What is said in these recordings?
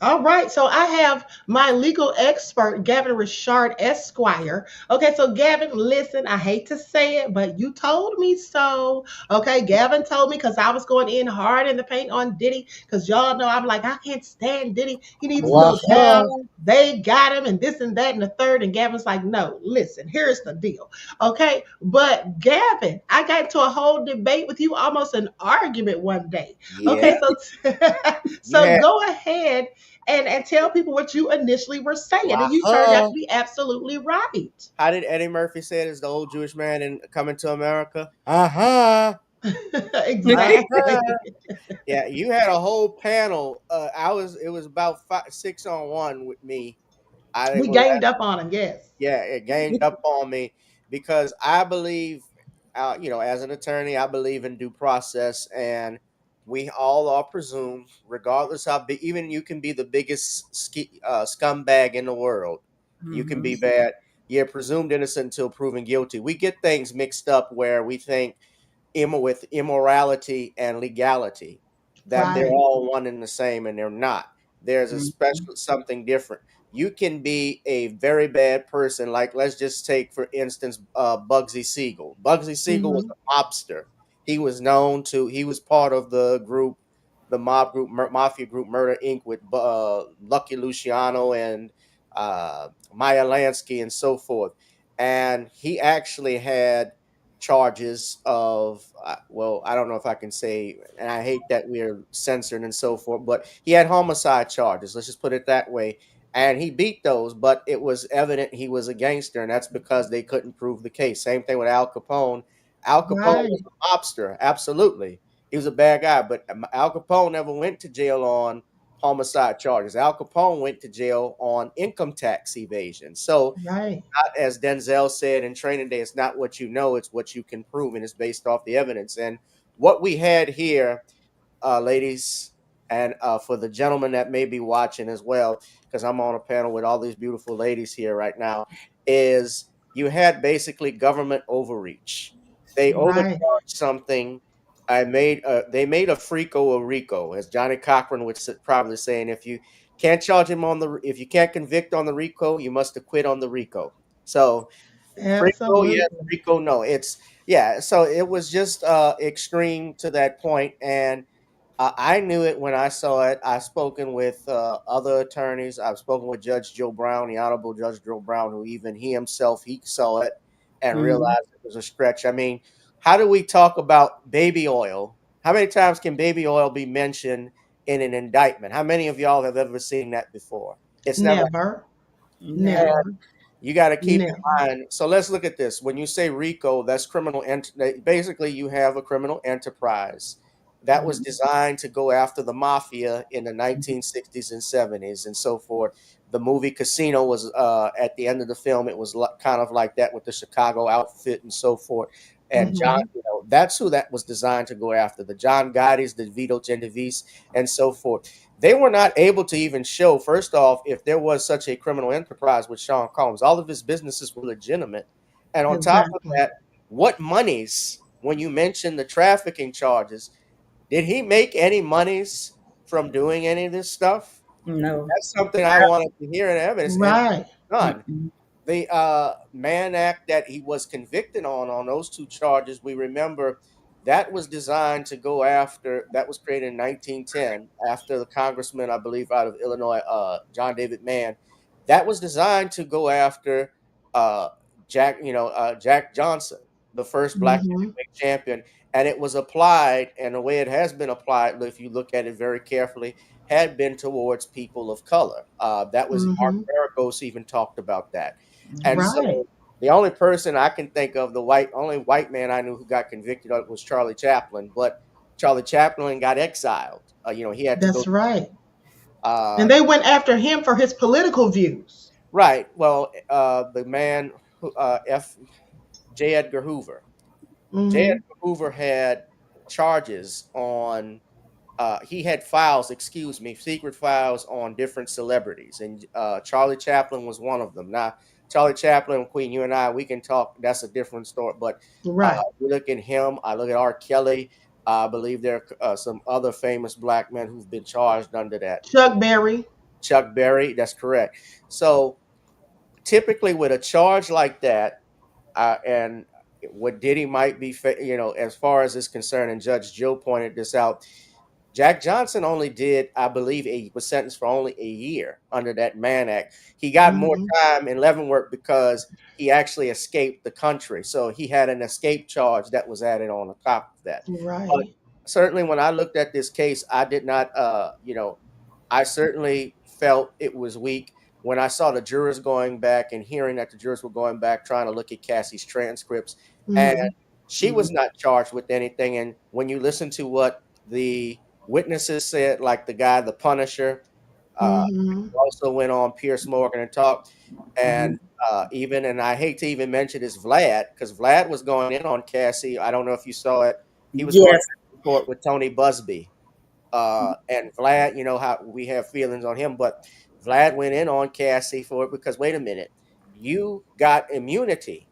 All right, so I have my legal expert, Gavin Richard Esquire. Okay, so Gavin, listen, I hate to say it, but you told me so. Okay, Gavin told me because I was going in hard in the paint on Diddy because y'all know I'm like, I can't stand Diddy. He needs to go down. Uh-huh. They got him, and this and that and the third. And Gavin's like, no, listen, here's the deal. Okay, but Gavin, I got into a whole debate with you, almost an argument one day. Yeah. Okay, so You so had go ahead and tell people what you initially were saying. And you turned out uh-huh. to be absolutely right. How did Eddie Murphy say it as the old Jewish man in Coming to America? Uh-huh. Exactly. Uh-huh. Yeah, you had a whole panel. It was about 6 on 1 with me. I We didn't ganged up on him, yes. Yeah, it gained up on me because I believe, as an attorney, I believe in due process, and we all are presumed, regardless how big, even you can be the biggest scumbag in the world, you can be Hmm. bad. You're presumed innocent until proven guilty. We get things mixed up where we think with immorality and legality that they're Right. all one and the same, and they're not. There's a Mhm. special something different. You can be a very bad person, like let's just take for instance Bugsy Siegel. Bugsy Siegel was Mhm. a mobster. He was part of the group, the mafia group Murder Inc. with Lucky Luciano and Maya Lansky and so forth. And he actually had charges of well, I don't know if I can say, and I hate that we're censored and so forth, but he had homicide charges, let's just put it that way, and he beat those, but it was evident he was a gangster, and that's because they couldn't prove the case. Same thing with Al Capone. Al Capone was Right. a mobster, absolutely. He was a bad guy, but Al Capone never went to jail on homicide charges. Al Capone went to jail on income tax evasion. So Right. as Denzel said in Training Day, it's not what you know, it's what you can prove, and it's based off the evidence. And what we had here, ladies, and for the gentlemen that may be watching as well, because I'm on a panel with all these beautiful ladies here right now, is you had basically government overreach. They Right. overcharged something. They made a Freako a Rico, as Johnny Cochran would probably saying, if you can't charge him on the, if you can't convict on the Rico, you must acquit on the Rico. So Freako, yes, Absolutely. Rico, no. It's yeah. So it was just extreme to that point, and I knew it when I saw it. I've spoken with other attorneys. I've spoken with Judge Joe Brown, the Honorable Judge Joe Brown, who even he himself he saw it and Mhm. realized it was a stretch. I mean, how do we talk about baby oil? How many times can baby oil be mentioned in an indictment? How many of y'all have ever seen that before? It's never. Never. And Never. you got to keep Never. in mind. So let's look at this. When you say RICO, that's basically, you have a criminal enterprise that was Mhm. designed to go after the mafia in the 1960s and 70s and so forth. The movie Casino was at the end of the film. It was kind of like that with the Chicago outfit and so forth. And John, Mhm. that's who that was designed to go after. The John Gotti's, the Vito Genovese, and so forth. They were not able to even show, first off, if there was such a criminal enterprise with Sean Combs. All of his businesses were legitimate. And on top of Exactly. that, what monies, when you mention the trafficking charges, did he make any monies from doing any of this stuff? No. That's something I wanted to hear in evidence, and Right. none. Mm-mm. The Mann Act that he was convicted on those two charges, we remember that was designed to go after, that was created in 1910 after the congressman, I believe, out of Illinois, John David Mann. That was designed to go after uh, Jack Johnson, the first black Mhm. heavyweight champion. And it was applied, and the way it has been applied, if you look at it very carefully, had been towards people of color. That was Mark Mhm. Baracos even talked about that. And Mm-hmm. so Right. the only person I can think of, only white man I knew who got convicted of was Charlie Chaplin, but Charlie Chaplin got exiled. He had to go. That's right. And Uh, they went after him for his political views. right. Well, the man, F. J. Edgar Hoover. J. Mhm. Edgar Hoover had charges on. He had files, excuse me, secret files on different celebrities, and Charlie Chaplin was one of them. Now, Charlie Chaplin, Queen, you and I, we can talk. That's a different story. But Right. we look at him. I look at R. Kelly. I believe there are some other famous black men who've been charged under that. Chuck Berry. Chuck Berry. That's correct. So typically with a charge like that, and what Diddy might be, as far as is concerned, and Judge Joe pointed this out, Jack Johnson only did, I believe, he was sentenced for only a year under that Mann Act. He got more Hmm. time in Leavenworth because he actually escaped the country. So he had an escape charge that was added on top of that. But Right. certainly when I looked at this case, I did not, I certainly felt it was weak when I saw the jurors going back and hearing that the jurors were going back trying to look at Cassie's transcripts. And Hmm. she Hmm. was not charged with anything. And when you listen to what the witnesses said, like the guy, the Punisher, Hmm. also went on Pierce Morgan and talked. And even, and I hate to even mention this, Vlad, because Vlad was going in on Cassie. I don't know if you saw it. He was going Yes. back and forth with Tony Busby. And Vlad, you know how we have feelings on him, but Vlad went in on Cassie for it because wait a minute, you got immunity.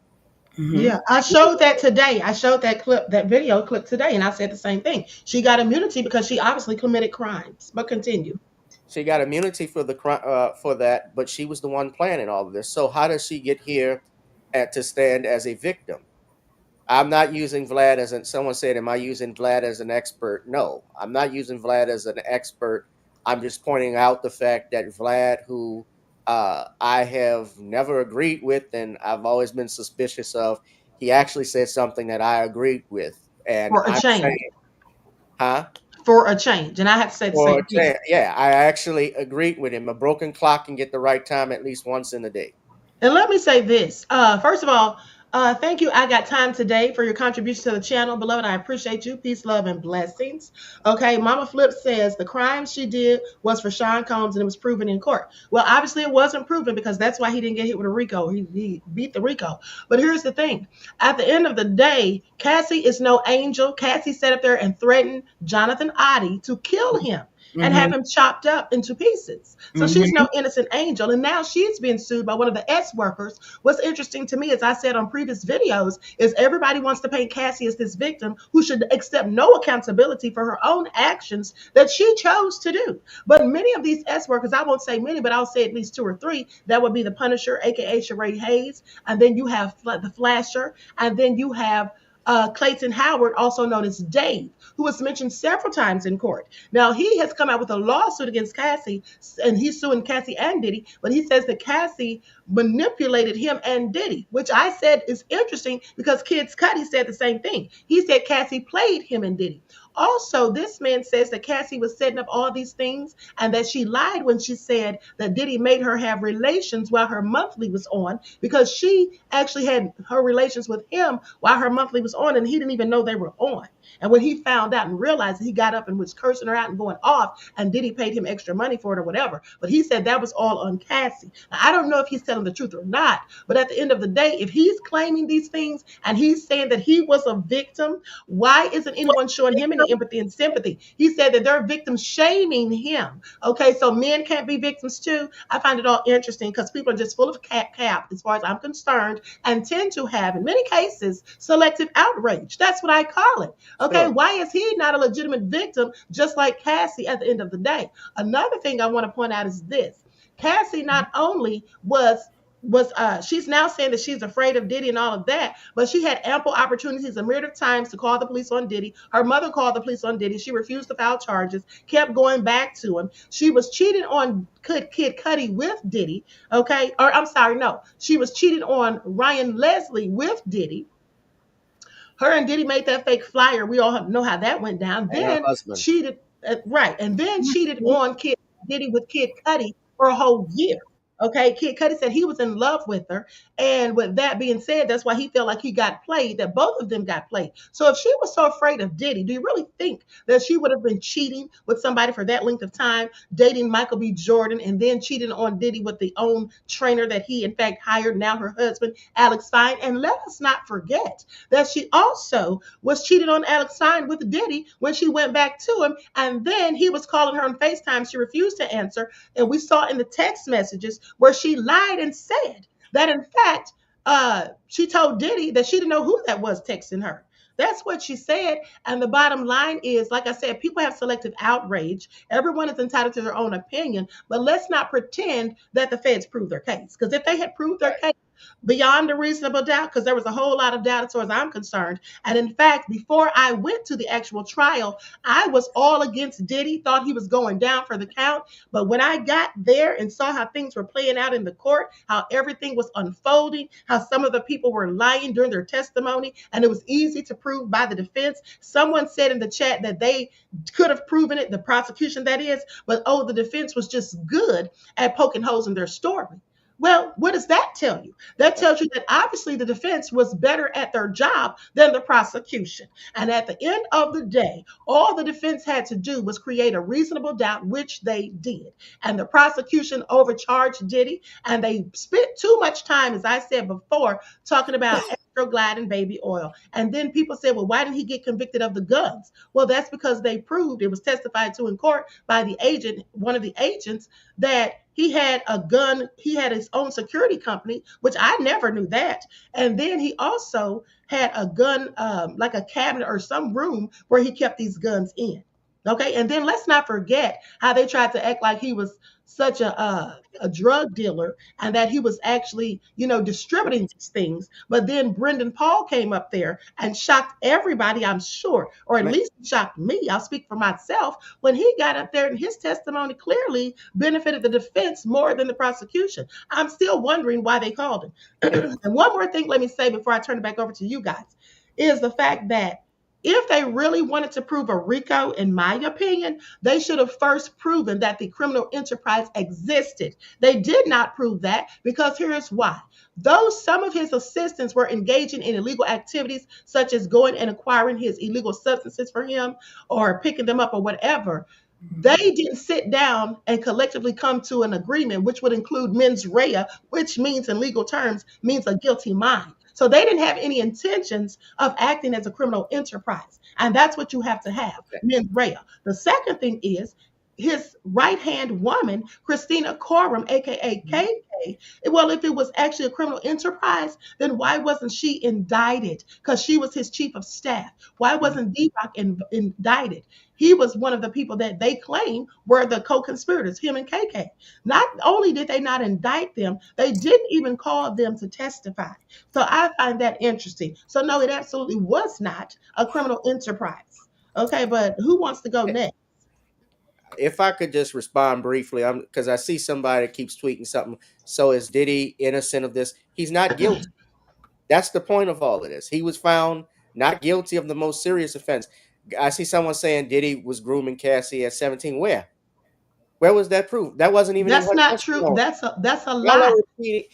Hmm. Yeah, I showed that today. I showed that clip, that video clip today, and I said the same thing. She got immunity because she obviously committed crimes. But continue. She got immunity for for that, but she was the one planning all of this. So how does she get here to stand as a victim? I'm not using Vlad as an, someone said, am I using Vlad as an expert? No, I'm not using Vlad as an expert. I'm just pointing out the fact that Vlad, who I have never agreed with and I've always been suspicious of, he actually said something that I agreed with. And For a I'm change. saying, huh? For a change. And I have to say the Or same thing. yeah, I actually agreed with him. A broken clock can get the right time at least once in a day. And let me say this. First of all, thank you. I got time today for your contribution to the channel. Beloved, I appreciate you. Peace, love, and blessings. Okay, Mama Flip says the crime she did was for Sean Combs and it was proven in court. Well, obviously it wasn't proven because that's why he didn't get hit with a Rico. He beat the Rico. But here's the thing. At the end of the day, Cassie is no angel. Cassie sat up there and threatened Jonathan Oddie to kill him and have Hmm. him chopped up into pieces. So she's Hmm. no innocent angel. And now she's being sued by one of the S workers. What's interesting to me, as I said on previous videos, is everybody wants to paint Cassie as this victim who should accept no accountability for her own actions that she chose to do. But many of these S workers, I won't say many, but I'll say at least two or three, that would be the Punisher, aka Sheree Hayes, and then you have the Flasher, and then you have Clayton Howard, also known as Dave, who was mentioned several times in court. Now, he has come out with a lawsuit against Cassie, and he's suing Cassie and Diddy, but he says that Cassie manipulated him and Diddy, which I said is interesting because Kids Cudi said the same thing. He said Cassie played him and Diddy. Also, this man says that Cassie was setting up all these things and that she lied when she said that Diddy made her have relations while her monthly was on because she actually had her relations with him while her monthly was on and he didn't even know they were on. And when he found out and realized it, he got up and was cursing her out and going off, and Diddy paid him extra money for it or whatever. But he said that was all on Cassie. Now, I don't know if he's telling the truth or not, but at the end of the day, if he's claiming these things and he's saying that he was a victim, why isn't anyone showing him any empathy and sympathy? He said that they're victims shaming him. Okay, so men can't be victims too. I find it all interesting because people are just full of cap, as far as I'm concerned, and tend to have, in many cases, selective outrage. That's what I call it. Okay, Sure. why is he not a legitimate victim, just like Cassie at the end of the day? Another thing I want to point out is this. Cassie not only was she's now saying that she's afraid of Diddy and all of that, but she had ample opportunities a myriad of times to call the police on Diddy. Her mother called the police on Diddy. She refused to file charges, kept going back to him. She was cheating on Kid Cudi with Diddy, okay? Or I'm sorry, no. She was cheating on Ryan Leslie with Diddy. Her and Diddy made that fake flyer. We all know how that went down. And her Then husband. cheated, right, and then cheated on Kid Diddy with Kid Cudi for a whole year. Okay, Kid Cudi said he was in love with her, and with that being said, that's why he felt like he got played. That both of them got played. So if she was so afraid of Diddy, do you really think that she would have been cheating with somebody for that length of time, dating Michael B. Jordan, and then cheating on Diddy with the own trainer that he in fact hired, now her husband, Alex Fine? And let us not forget that she also was cheated on Alex Stein with Diddy when she went back to him. And then he was calling her on FaceTime. She refused to answer. And we saw in the text messages where she lied and said that, in fact, she told Diddy that she didn't know who that was texting her. That's what she said. And the bottom line is, like I said, people have selective outrage. Everyone is entitled to their own opinion, but let's not pretend that the feds proved their case. Because if they had proved their Right. case beyond a reasonable doubt, because there was a whole lot of doubt as far as I'm concerned. And in fact, before I went to the actual trial, I was all against Diddy, thought he was going down for the count. But when I got there and saw how things were playing out in the court, how everything was unfolding, how some of the people were lying during their testimony, and it was easy to prove by the defense. Someone said in the chat that they could have proven it, the prosecution that is, but oh, the defense was just good at poking holes in their story. Well, what does that tell you? That tells you that obviously the defense was better at their job than the prosecution. And at the end of the day, all the defense had to do was create a reasonable doubt, which they did. And the prosecution overcharged Diddy, and they spent too much time, as I said before, talking about Glad and baby oil. And then people said, well, why didn't he get convicted of the guns? Well, that's because they proved, it was testified to in court by the agent, one of the agents, that he had a gun, he had his own security company, which I never knew that. And then he also had a gun, like a cabinet or some room where he kept these guns in. Okay, and then let's not forget how they tried to act like he was such a drug dealer and that he was actually, distributing these things. But then Brendan Paul came up there and shocked everybody, I'm sure, or at least shocked me. I'll speak for myself when he got up there and his testimony clearly benefited the defense more than the prosecution. I'm still wondering why they called him. And one more thing, let me say before I turn it back over to you guys, is the fact that if they really wanted to prove a Rico, in my opinion, they should have first proven that the criminal enterprise existed. They did not prove that because here's why. Though some of his assistants were engaging in illegal activities, such as going and acquiring his illegal substances for him or picking them up or whatever, they didn't sit down and collectively come to an agreement, which would include mens rea, which means in legal terms means a guilty mind. So they didn't have any intentions of acting as a criminal enterprise. And that's what you have to have, Okay. mens rea. The second thing is his right hand woman, Christina Coram, aka KK. Well, if it was actually a criminal enterprise, then why wasn't she indicted? Because she was his chief of staff. Why wasn't D-Rock indicted? He was one of the people that they claim were the co-conspirators, him and KK. Not only did they not indict them, they didn't even call them to testify. So I find that interesting. So no, it absolutely was not a criminal enterprise. Okay, but who wants to go next? If I could just respond briefly, I'm because I see somebody keeps tweeting something. So is Diddy innocent of this? He's not guilty. That's the point of all of this. He was found not guilty of the most serious offense. I see someone saying Diddy was grooming Cassie at 17. Where? Where was that proof? That wasn't even in That's her not true. testimony. That's a Y'all lie. are repeating.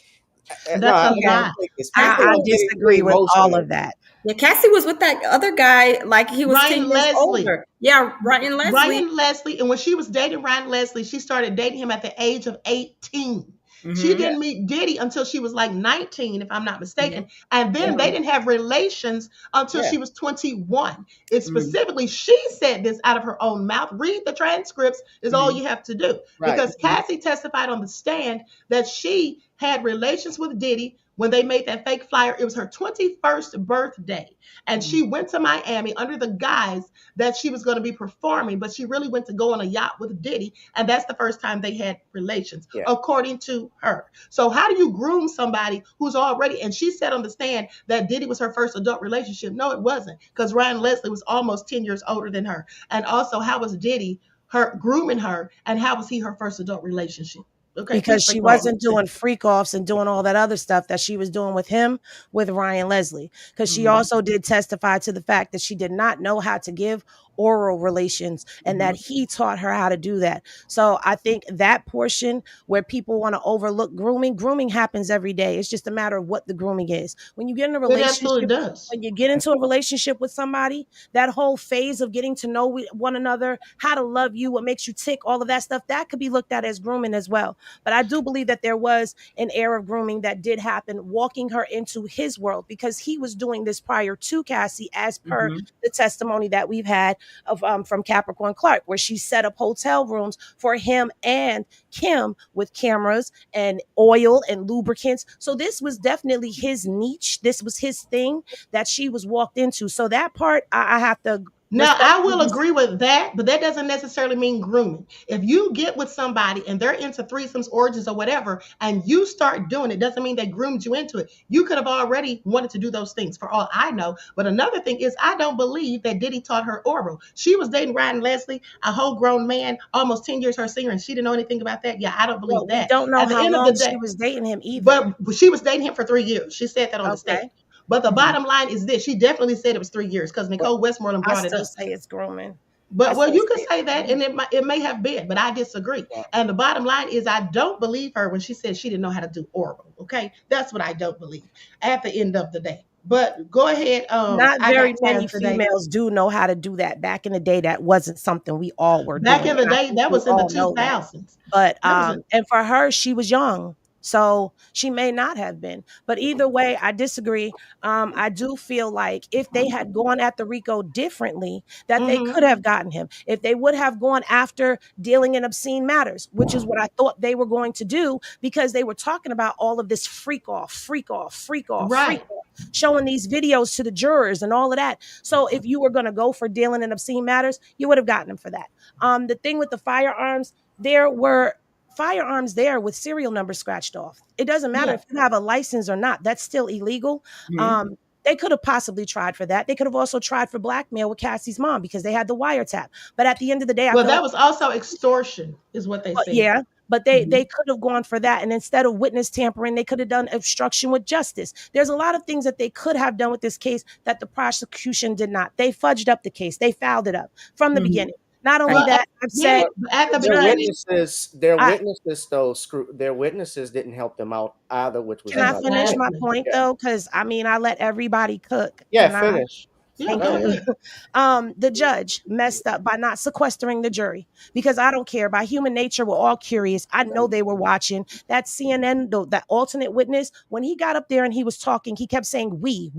No, That's I a gotta lie. take this. People I are getting too disagree with all emotional. of that. Yeah, Cassie was with that other guy like he was 10 Ryan years Leslie. older. Yeah, Ryan Leslie. Ryan Leslie, and when she was dating Ryan Leslie, she started dating him at the age of 18. She Mm-hmm. Yeah, didn't meet Diddy until she was like 19, if I'm not Yeah. mistaken. And then yeah, they didn't have relations until yeah. she was 21. It Mm-hmm. specifically, she said this out of her own mouth. Read the transcripts, is all you have to do. Right. Because Cassie testified on the stand that she had relations with Diddy when they made that fake flyer. It was her 21st birthday. And she went to Miami under the guise that she was going to be performing, but she really went to go on a yacht with Diddy. And that's the first time they had relations, Yeah. according to her. So, how do you groom somebody who's already, and she said on the stand that Diddy was her first adult relationship? No, it wasn't, because Ryan Leslie was almost 10 years older than her. And also, how was Diddy her grooming her, and how was he her first adult relationship? Okay, Because please she break it wasn't down. doing freak offs and doing all that other stuff that she was doing with him, with Ryan Leslie. Because she Mhm. also did testify to the fact that she did not know how to give oral relations and that he taught her how to do that. So I think that portion where people want to overlook grooming happens every day. It's just a matter of what the grooming is. When you get in a It absolutely relationship, does. when you get into a relationship with somebody, that whole phase of getting to know one another, how to love you, what makes you tick, all of that stuff, that could be looked at as grooming as well. But I do believe that there was an air of grooming that did happen, walking her into his world because he was doing this prior to Cassie, as per Mm-hmm. the testimony that we've had of from Capricorn Clark, where she set up hotel rooms for him and Kim with cameras and oil and lubricants. So this was definitely his niche. This was his thing that she was walked into. So that part I have to Now, I respectfully will agree with that, but that doesn't necessarily mean grooming. If you get with somebody and they're into threesomes, orgies, or whatever, and you start doing it, doesn't mean they groomed you into it. You could have already wanted to do those things, for all I know. But another thing is, I don't believe that Diddy taught her oral. She was dating Ryan Leslie, a whole grown man, almost 10 years her senior, and she didn't know anything about that. Yeah, I don't believe well, we that. don't know At the how end of the long she day, was dating him either. but she was dating him for 3 years. She said that on the stage. Okay. But the Mhm. bottom line is this: she definitely said it was 3 years because Well, Nicole Westmoreland I brought it still up. say it's grooming. I But well, still you could say it's say that, grooming. and it may have been, but I disagree. Well, And the bottom line is, I don't believe her when she said she didn't know how to do oral. Okay, that's what I don't believe at the end of the day. But go ahead. Not I got very time many today. females do know how to do that. Back in the day, that wasn't something we all were Back doing, in the and I day, think that we was in the all know that. 2000s. But That was in, and for her, she was young, so she may not have been. But either way, I disagree. I do feel like if they had gone at the Rico differently, that they mm-hmm, could have gotten him. If they would have gone after dealing in obscene matters, which is what I thought they were going to do, because they were talking about all of this freak off, freak off, freak off, freak right. off, showing these videos to the jurors and all of that. So if you were going to go for dealing in obscene matters, you would have gotten him for that. The thing with the firearms, there were firearms there with serial numbers scratched off. It doesn't matter Yeah. if you have a license or not. That's still illegal. Mm-hmm. They could have possibly tried for that. They could have also tried for blackmail with Cassie's mom because they had the wiretap. But at the end of the day, I Well, feel that like was also extortion, is what they said. yeah, but Mm-hmm. they could have gone for that, and instead of witness tampering, they could have done obstruction with justice. There's a lot of things that they could have done with this case that the prosecution did not. They fudged up the case. They fouled it up from the Mm-hmm. beginning. Not only right. Well, that, I've yeah, said But at the the their beginning, judge. witnesses, their I witnesses though, their witnesses didn't help them out either, which was can I another finish thing. my exactly. point Yeah, though? Because I mean, I let everybody cook. yeah. Can I? Finish. Yeah, Thank Go go ahead. you. ahead. The judge messed up by not sequestering the jury because I don't care. By human nature, we're all curious. I know they were watching that CNN, that alternate witness. When he got up there and he was talking, he kept saying, we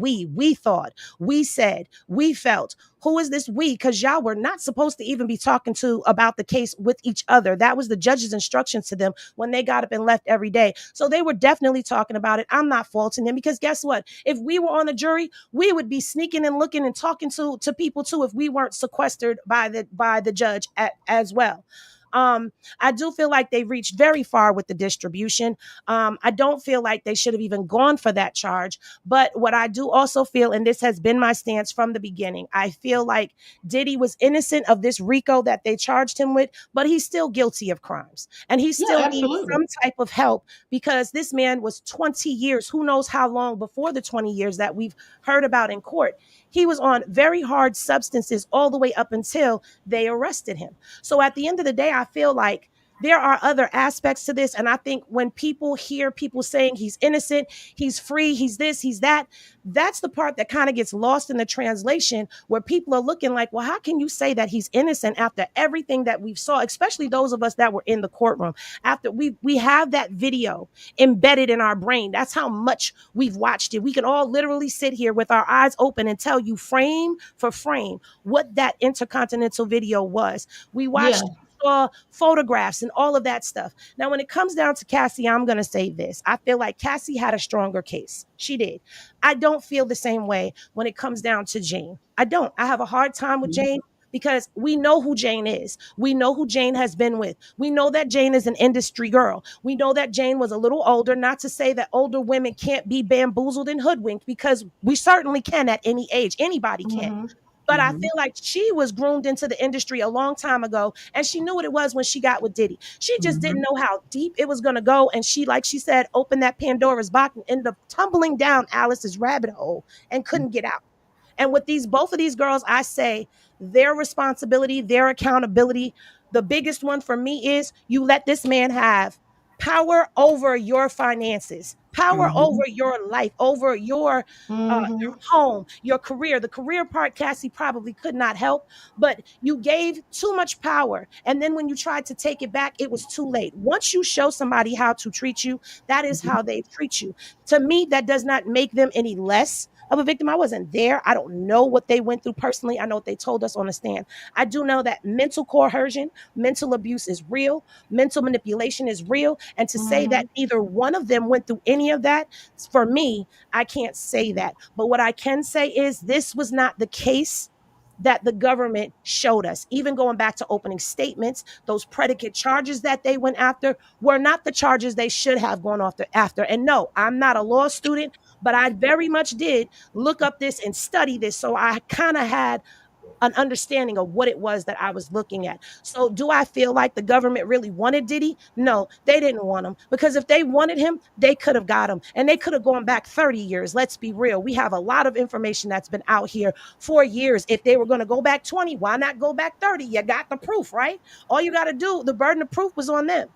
thought, we said, we felt. Who is this we? Because y'all were not supposed to even be talking to about the case with each other. That was the judge's instructions to them when they got up and left every day. So they were definitely talking about it. I'm not faulting them because guess what? If we were on the jury, we would be sneaking and looking and talking to people too if we weren't sequestered by the judge as well. I do feel like they reached very far with the distribution. I don't feel like they should have even gone for that charge. But what I do also feel, and this has been my stance from the beginning, I feel like Diddy was innocent of this Rico that they charged him with, but he's still guilty of crimes. And he Yeah, still needs absolutely. some type of help because this man was 20 years, who knows how long before the 20 years that we've heard about in court. He was on very hard substances all the way up until they arrested him. So at the end of the day, I feel like there are other aspects to this. And I think when people hear people saying he's innocent, he's free, he's this, he's that, that's the part that kind of gets lost in the translation where people are looking like, well, how can you say that he's innocent after everything that we've saw, especially those of us that were in the courtroom, after we have that video embedded in our brain. That's how much we've watched it. We can all literally sit here with our eyes open and tell you frame for frame what that intercontinental video was. We Yeah. watched saw photographs and all of that stuff. Now, when it comes down to Cassie, I'm going to say this. I feel like Cassie had a stronger case. She did. I don't feel the same way when it comes down to Jane. I don't. I have a hard time with Jane because we know who Jane is. We know who Jane has been with. We know that Jane is an industry girl. We know that Jane was a little older, not to say that older women can't be bamboozled and hoodwinked because we certainly can at any age. Anybody can. Mm-hmm. But I Mm-hmm. feel like she was groomed into the industry a long time ago, and she knew what it was when she got with Diddy. She just didn't Mm-hmm. know how deep it was going to go. And she, like she said, opened that Pandora's box and ended up tumbling down Alice's rabbit hole and couldn't get out. And with these both of these girls, I say their responsibility, their accountability. The biggest one for me is you let this man have power over your finances, power Mm-hmm. over your life, over your Mm-hmm. home, your career. The career part, Cassie probably could not help, but you gave too much power. And then when you tried to take it back, it was too late. Once you show somebody how to treat you, that is how they treat you. To me, that does not make them any less of a victim. I wasn't there. I don't know what they went through personally. I know what they told us on the stand. I do know that mental coercion, mental abuse is real, mental manipulation is real. And to say Mm-hmm. that neither one of them went through any of that, for me, I can't say that. But what I can say is this was not the case that the government showed us. Even going back to opening statements, those predicate charges that they went after were not the charges they should have gone after. And no, I'm not a law student, but I very much did look up this and study this. So I kind of had an understanding of what it was that I was looking at. So, do I feel like the government really wanted Diddy? No, they didn't want him, because if they wanted him, they could have got him, and they could have gone back 30 years. Let's be real. We have a lot of information that's been out here for years. If they were going to go back 20, why not go back 30? You got the proof, right? All you got to do, the burden of proof was on them,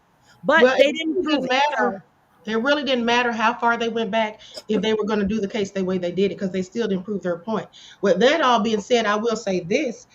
but Well, it they didn't really prove didn't it. So, matter. It really didn't matter how far they went back if they were going to do the case the way they did it, because they still didn't prove their point. With that all being said, I will say this: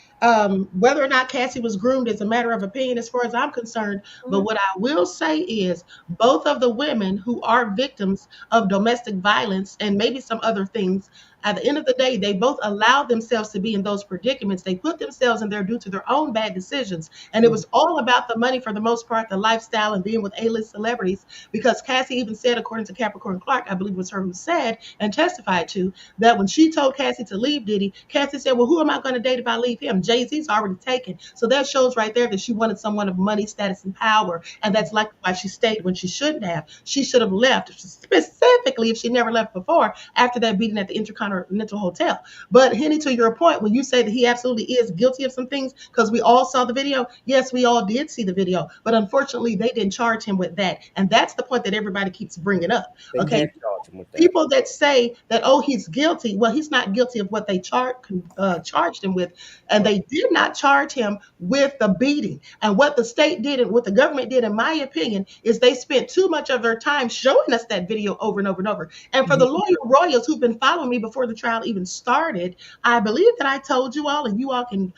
whether or not Cassie was groomed is a matter of opinion, as far as I'm concerned. But mhm, what I will say is, both of the women who are victims of domestic violence and maybe some other things, at the end of the day, they both allowed themselves to be in those predicaments. They put themselves in there due to their own bad decisions, and it mhm, was all about the money for the most part, the lifestyle, and being with A-list celebrities, because Cassie even said, according to Capricorn Clark, I believe it was her who said and testified to, that when she told Cassie to leave Diddy, Cassie said, well, who am I going to date if I leave him? Jay-Z's already taken. So that shows right there that she wanted someone of money, status, and power. And that's likely why she stayed when she shouldn't have. She should have left, specifically if she never left before, after that beating at the Intercontinental Hotel. But Henny, to your point, when you say that he absolutely is guilty of some things, because we all saw the video, yes, we all did see the video, but unfortunately, they didn't charge him with that. And that's the point that everybody keeps bringing up. They Okay, can't charge him with that. people that say that, oh, he's guilty, well, he's not guilty of what they charged him with, and they did not charge him with the beating. And what the state did and what the government did, in my opinion, is they spent too much of their time showing us that video over and over and over. And for the mhm, loyal royals who've been following me before the trial even started, I believe that I told you all, and you all can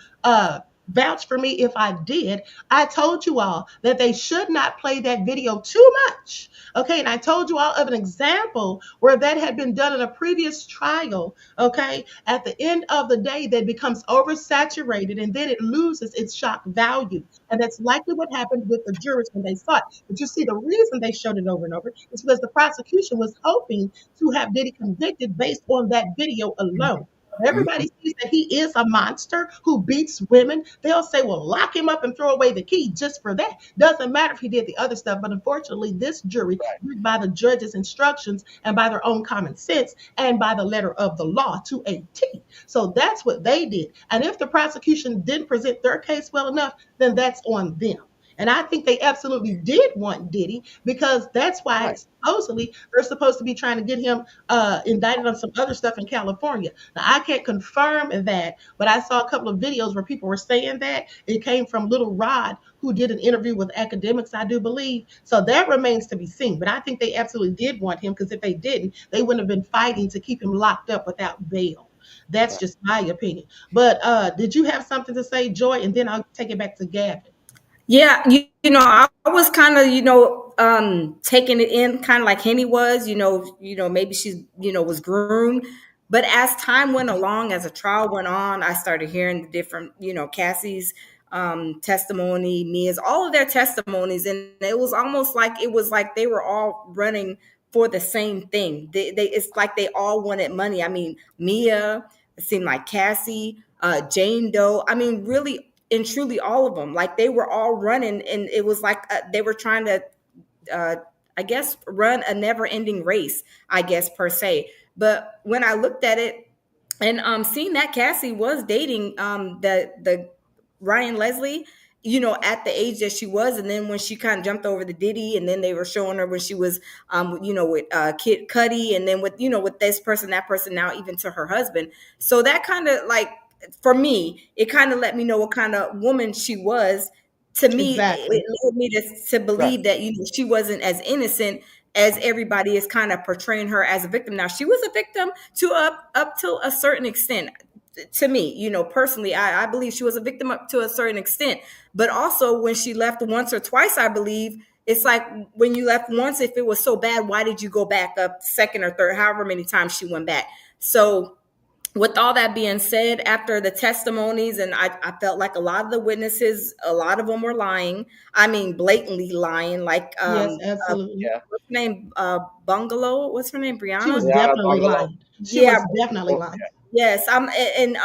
vouch for me if I did. I told you all that they should not play that video too much. Okay, and I told you all of an example where that had been done in a previous trial. Okay, at the end of the day, that becomes oversaturated and then it loses its shock value. And that's likely what happened with the jurors when they saw it. But you see, the reason they showed it over and over is because the prosecution was hoping to have Diddy convicted based on that video alone. Everybody sees that he is a monster who beats women. They'll say, well, lock him up and throw away the key just for that. Doesn't matter if he did the other stuff. But unfortunately, this jury, by the judge's instructions and by their own common sense and by the letter of the law to a T. So that's what they did. And if the prosecution didn't present their case well enough, then that's on them. And I think they absolutely did want Diddy, because that's why Right. supposedly they're supposed to be trying to get him indicted on some other stuff in California. Now, I can't confirm that, but I saw a couple of videos where people were saying that. It came from Little Rod, who did an interview with academics, I do believe. So that remains to be seen. But I think they absolutely did want him, because if they didn't, they wouldn't have been fighting to keep him locked up without bail. That's Right. just my opinion. But did you have something to say, Joy? And then I'll take it back to Gavin. Yeah, I was kind of, taking it in kind of like Henny was, maybe she, was groomed. But as time went along, as the trial went on, I started hearing the different, Cassie's testimony, Mia's, all of their testimonies. And it was almost like they were all running for the same thing. It's like they all wanted money. I mean, Mia, it seemed like Cassie, Jane Doe. I mean, really and truly all of them, like they were all running, and it was like they were trying to uh, I guess run a never ending race, I guess, per se. But when I looked at it and seeing that Cassie was dating the Ryan Leslie, at the age that she was, and then when she kind of jumped over the Diddy, and then they were showing her when she was with Kid Cudi, and then with with this person, that person, now even to her husband. So that kind of like, for me, it kind of let me know what kind of woman she was. To me, it Exactly. led me to Right. believe that she wasn't as innocent as everybody is kind of portraying her as a victim. Now, she was a victim to up to a certain extent. To me, personally, I believe she was a victim up to a certain extent. But also, when she left once or twice, I believe it's like, when you left once, if it was so bad, why did you go back up second or third, however many times she went back? So with all that being said, after the testimonies, and I felt like a lot of the witnesses, a lot of them were lying. I mean, blatantly lying. Like, Yes, uh, absolutely. Yeah. what's her name? Bungalow. What's her name? She was Brianna. Brianna definitely Bungalow. lying. She Yeah, was definitely lying. yes, and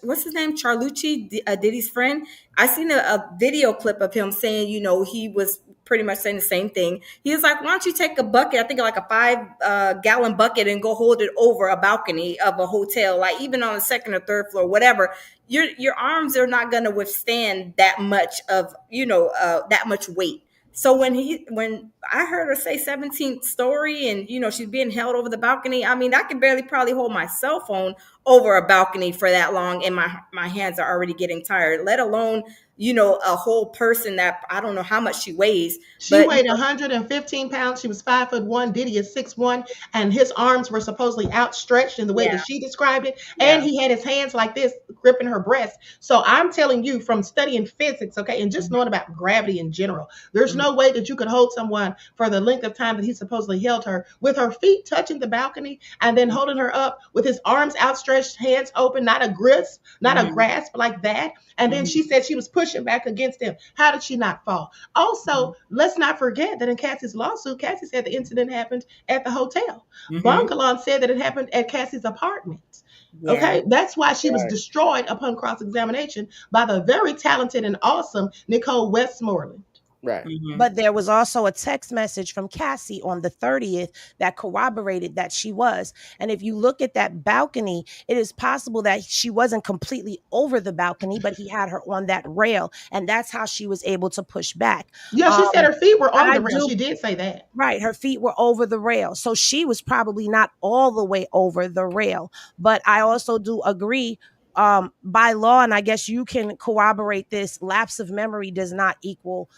what's his name? Charlucci, Diddy's friend. I seen a video clip of him saying, he was pretty much saying the same thing. He was like, "Why don't you take a bucket? I think like a 5 gallon bucket and go hold it over a balcony of a hotel, like even on the second or third floor, whatever. Your arms are not going to withstand that much of that much weight." So when I heard her say 17th story and she's being held over the balcony, I mean I can barely probably hold my cell phone over a balcony for that long, and my hands are already getting tired. Let alone a whole person that I don't know how much she weighs, She but weighed 115 pounds. She was 5'1". Diddy is 6'1", and his arms were supposedly outstretched in the way yeah, that she described it. And yeah, he had his hands like this, gripping her breast. So I'm telling you, from studying physics, okay, and just mhm, knowing about gravity in general, there's mhm, no way that you could hold someone for the length of time that he supposedly held her, with her feet touching the balcony and then holding her up with his arms outstretched, hands open, not a grasp, not a mhm, grasp like that. And then mhm, she said she was pushing back against him. How did she not fall? Also, let's not forget that in Cassie's lawsuit, Cassie said the incident happened at the hotel. mhm, Bongalon said that it happened at Cassie's apartment. yeah. Okay, that's why she was Right. destroyed upon cross examination by the very talented and awesome Nicole Westmoreland. Right. Mhm, But there was also a text message from Cassie on the 30th that corroborated that she was. And if you look at that balcony, it is possible that she wasn't completely over the balcony, but he had her on that rail. And that's how she was able to push back. Yeah, she said Um, her feet were on I the rail. do She did say that. Right, her feet were over the rail. So she was probably not all the way over the rail. But I also do agree, by law, and I guess you can corroborate this, lapse of memory does not equal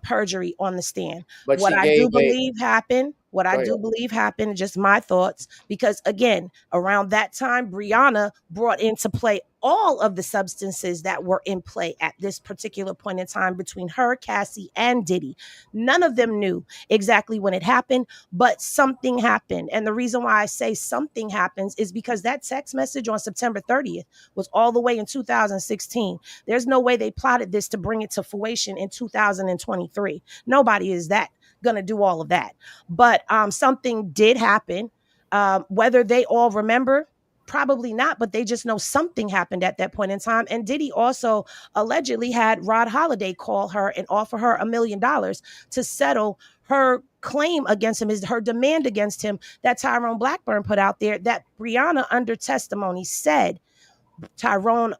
perjury on the stand. But What she I do gave a. believe happened, what I Go ahead. do believe happened, just my thoughts, because again, around that time, Brianna brought into play all of the substances that were in play at this particular point in time between her, Cassie, and Diddy. None of them knew exactly when it happened, but something happened. And the reason why I say something happens is because that text message on September 30th was all the way in 2016. There's no way they plotted this to bring it to fruition in 2023. Nobody is that going to do all of that. But something did happen. Whether they all remember, probably not, but they just know something happened at that point in time. And Diddy also allegedly had Rod Holiday call her and offer her $1 million to settle her claim against him, is her demand against him that Tyrone Blackburn put out there, that Brianna under testimony said Tyrone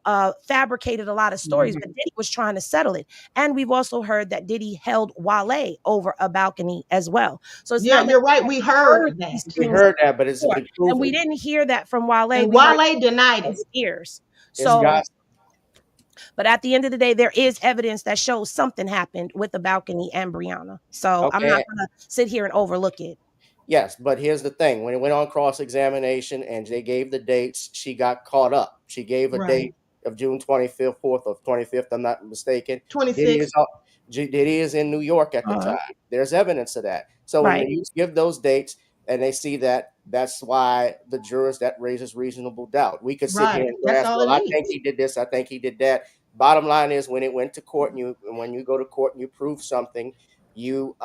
fabricated a lot of stories, mhm. but Diddy was trying to settle it. And we've also heard that Diddy held Wale over a balcony as well. So it's Yeah, not like you're right. we We heard heard these that. We things heard that, but it's before. been And we proven. didn't hear that from Wale. And We heard Wale denied his it. ears. It's So, gospel. but at the end of the day, there is evidence that shows something happened with the balcony and Brianna. So I'm not Okay. going to sit here and overlook it. Yes, but here's the thing. When it went on cross examination and they gave the dates, she got caught up. She gave a Right. date of June 25th, 4th of 25th, I'm not mistaken. Diddy 26. is, Diddy is in New York at the Uh-huh. time. There's evidence of that. So when Right. you give those dates and they see that, that's why the jurors, that raises reasonable doubt. We could sit here Right. and That's grasp, all it well, I think needs. he did this, I think he did that. Bottom line is when it went to court and when you go to court and you prove something, you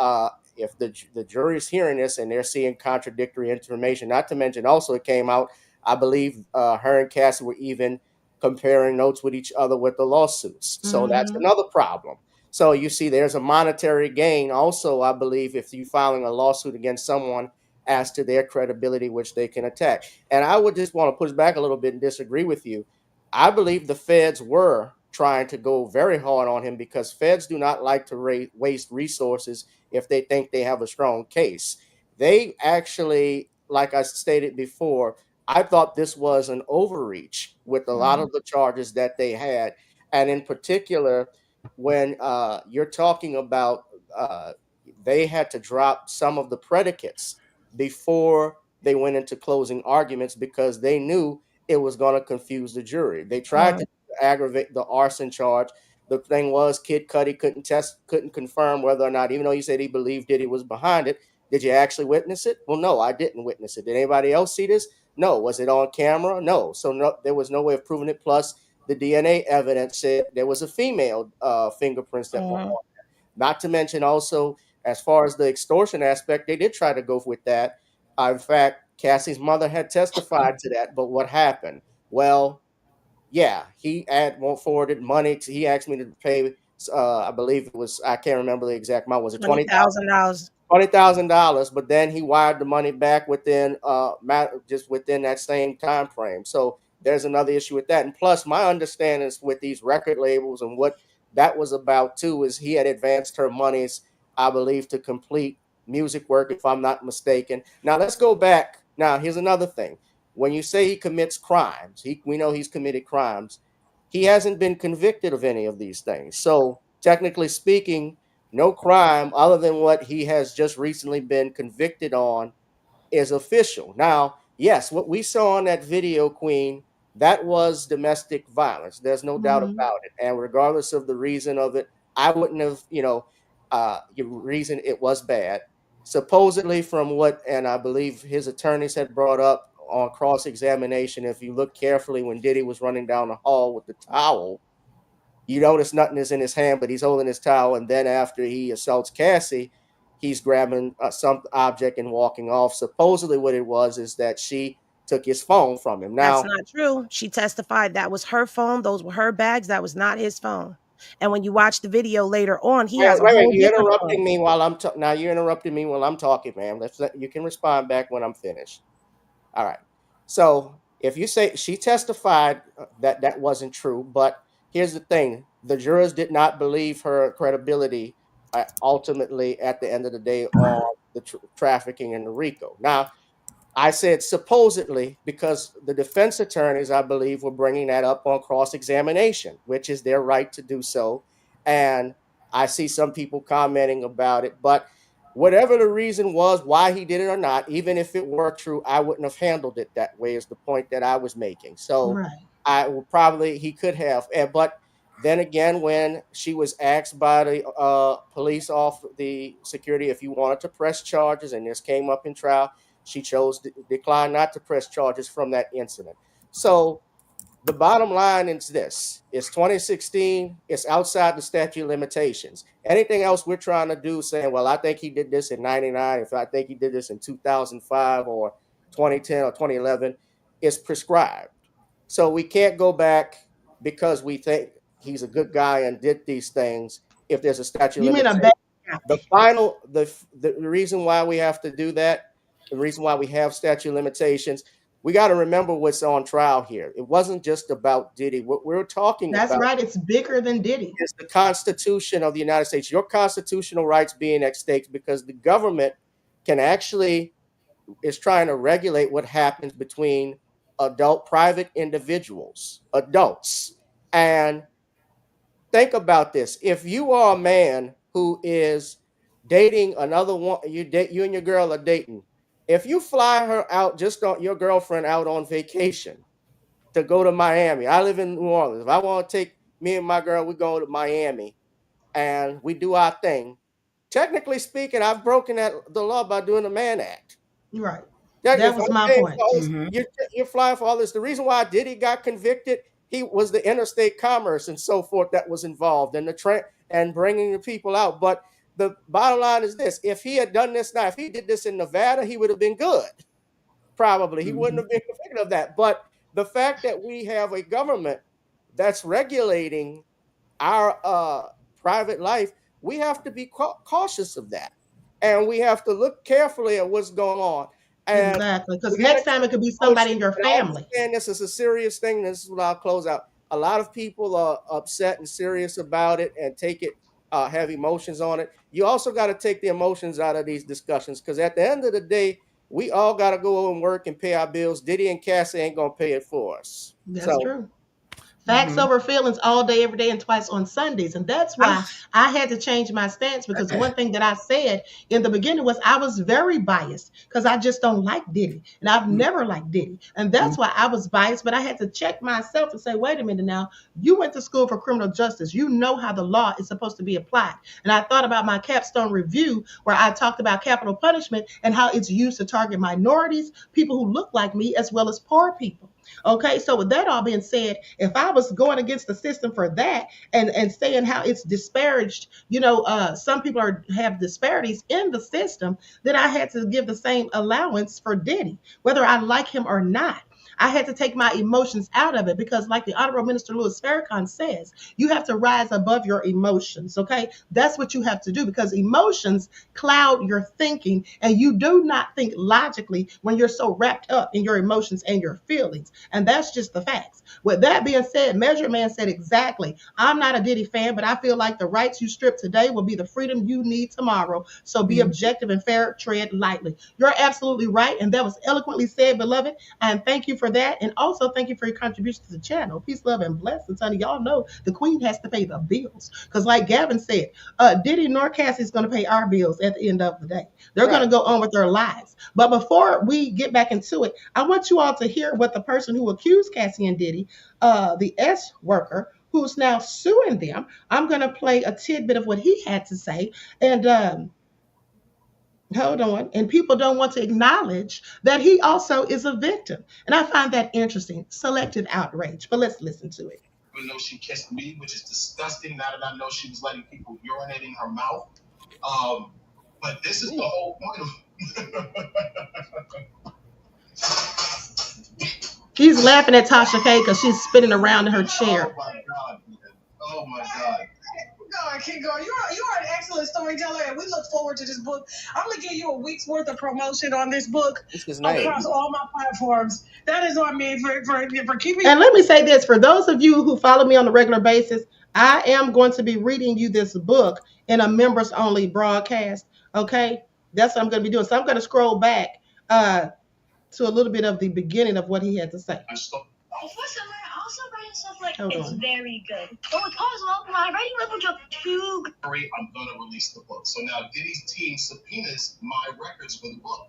if the jury is hearing this and they're seeing contradictory information, not to mention also it came out, I believe her and Cassie were even comparing notes with each other with the lawsuits. So that's Hmm. another problem. So you see, there's a monetary gain also, I believe, if you filing a lawsuit against someone as to their credibility, which they can attack. And I would just want to push back a little bit and disagree with you. I believe the feds were trying to go very hard on him because feds do not like to waste resources if they think they have a strong case. They actually, like I stated before, I thought this was an overreach with a lot Hmm. of the charges that they had. And in particular, when you're talking about they had to drop some of the predicates before they went into closing arguments because they knew it was going to confuse the jury. They tried Uh, to aggravate the arson charge. The thing was, Kid Cudi couldn't confirm whether or not, even though he said he believed Diddy was behind it, Did you actually witness it? Well, no, I didn't witness it. Did anybody else see this? No. Was it on camera? No. So no, there was no way of proving it. Plus, the DNA evidence said there was a female fingerprints that were Mhm. on. Not to mention also, as far as the extortion aspect, they did try to go with that. In fact, Cassie's mother had testified to that. But what happened? Well, yeah, he had forwarded money. He asked me to pay. I believe it was. I can't remember the exact amount. Was it $20,000. $20,000? But then he wired the money back within just within that same time frame. So there's another issue with that. And plus, my understanding is with these record labels and what that was about too is he had advanced her monies, I believe, to complete music work, if I'm not mistaken. Now let's go back. Now here's another thing. When you say he commits crimes, we know he's committed crimes. He hasn't been convicted of any of these things. So technically speaking, no crime other than what he has just recently been convicted on is official. Now, yes, what we saw on that video, Queen, that was domestic violence. There's no doubt Hmm. about it. And regardless of the reason of it, I wouldn't have, your reason it was bad. Supposedly, from what, and I believe his attorneys had brought up on cross examination, if you look carefully when Diddy was running down the hall with the towel, you notice nothing is in his hand, but he's holding his towel. And then after he assaults Cassie, he's grabbing some object and walking off. Supposedly, what it was is that she took his phone from him. That's Now, not true. She testified that was her phone. Those were her bags. That was not his phone. And when you watch the video later on, he has a wait, whole you're different interrupting phone. me while I'm now. You're interrupting me while I'm talking, ma'am. You can respond back when I'm finished. All right. So if you say she testified that that wasn't true, but here's the thing: the jurors did not believe her credibility. Ultimately, at the end of the day, on the trafficking in the Rico. Now, I said supposedly because the defense attorneys, I believe, were bringing that up on cross examination, which is their right to do so. And I see some people commenting about it. But whatever the reason was, why he did it or not, even if it were true, I wouldn't have handled it that way, is the point that I was making. So Right. I will probably, he could have. But then again, when she was asked by the police off the security if you wanted to press charges, and this came up in trial, she chose to decline not to press charges from that incident. So the bottom line is this: it's 2016. It's outside the statute of limitations. Anything else we're trying to do, saying, "Well, I think he did this in '99. If I think he did this in 2005 or 2010 or 2011," is prescribed. So we can't go back because we think he's a good guy and did these things. If there's a statute of You mean a limitations, bad the guy? final the reason why we have to do that, the reason why we have statute of limitations, we got to remember what's on trial here. It wasn't just about Diddy. What we're talking That's about right. It's bigger than Diddy. is the Constitution of the United States, your constitutional rights being at stake, because the government can actually is trying to regulate what happens between adult private individuals, adults. And think about this: if you are a man who is dating another one, you and your girl are dating, if you fly her out, just on your girlfriend out on vacation to go to Miami. I live in New Orleans. If I want to take me and my girl, we go to Miami and we do our thing. Technically speaking, I've broken the law by doing the man act. Right. Yeah, That if was I'm my paying point. for all this, Mm-hmm. you're flying for all this. The reason why Diddy got convicted, he was the interstate commerce and so forth that was involved, and the and bringing the people out. But the bottom line is this: if he had done this now, if he did this in Nevada, he would have been good. Probably he wouldn't Mm-hmm. have been convicted of that. But the fact that we have a government that's regulating our private life, we have to be cautious of that, and we have to look carefully at what's going on. And Exactly. Because we got to next time take it could be somebody in emotions. your And I family. understand this is a serious thing. This is what I'll close out. A lot of people are upset and serious about it and take it, have emotions on it. You also got to take the emotions out of these discussions, because at the end of the day, we all got to go and work and pay our bills. Diddy and Cassie ain't gonna pay it for us. That's So true. Facts over feelings all day, every day, and twice on Sundays. And that's why I had to change my stance, because one thing that I said in the beginning was I was very biased because I just don't like Diddy. And I've never liked Diddy. And that's why I was biased. But I had to check myself and say, wait a minute now, you went to school for criminal justice. You know how the law is supposed to be applied. And I thought about my capstone review where I talked about capital punishment and how it's used to target minorities, people who look like me, as well as poor people. Okay, so with that all being said, if I was going against the system for that and saying how it's disparaged, some people have disparities in the system, then I had to give the same allowance for Diddy, whether I like him or not. I had to take my emotions out of it because, like the Honorable Minister Louis Farrakhan says, you have to rise above your emotions. Okay, that's what you have to do, because emotions cloud your thinking, and you do not think logically when you're so wrapped up in your emotions and your feelings. And that's just the facts. With that being said, Measure Man said exactly. I'm not a Diddy fan, but I feel like the rights you strip today will be the freedom you need tomorrow. So be objective and fair, tread lightly. You're absolutely right, and that was eloquently said, beloved. And thank you for that. And also thank you for your contribution to the channel. Peace, love, and blessings, honey. Y'all know the queen has to pay the bills. Because like Gavin said, Diddy nor Cassie is going to pay our bills at the end of the day. They're going to go on with their lives. But before we get back into it, I want you all to hear what the person who accused Cassie and Diddy, the S worker, who's now suing them, I'm going to play a tidbit of what he had to say. And hold on. And people don't want to acknowledge that he also is a victim. And I find that interesting. Selective outrage. But let's listen to it. Even though she kissed me, which is disgusting now that I know she was letting people urinate in her mouth. But this is the whole point of He's laughing at Tasha K because she's spinning around in her chair. Oh my God, man. Oh my God. Keep going. You are an excellent storyteller, and we look forward to this book. I'm gonna give you a week's worth of promotion on this book across all my platforms. That is on me for keeping. And let me say this: for those of you who follow me on a regular basis, I am going to be reading you this book in a members only broadcast. Okay, that's what I'm going to be doing. So I'm going to scroll back to a little bit of the beginning of what he had to say. Also writing stuff like it's very good. Oh, it's possible. My writing level dropped 2. I'm gonna release the book. So now Diddy's team subpoenas my records for the book.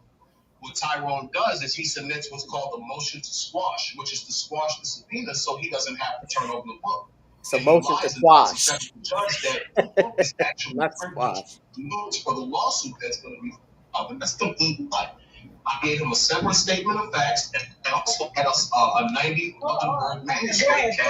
What Tyrone does is he submits what's called a motion to squash, which is to squash the subpoena so he doesn't have to turn over the book. It's a motion to squash. Judge that the book is actually not squash. For the lawsuit that's going to be filed, and that's completely right. I gave him a separate statement of facts, and I also had a 90-word manuscript.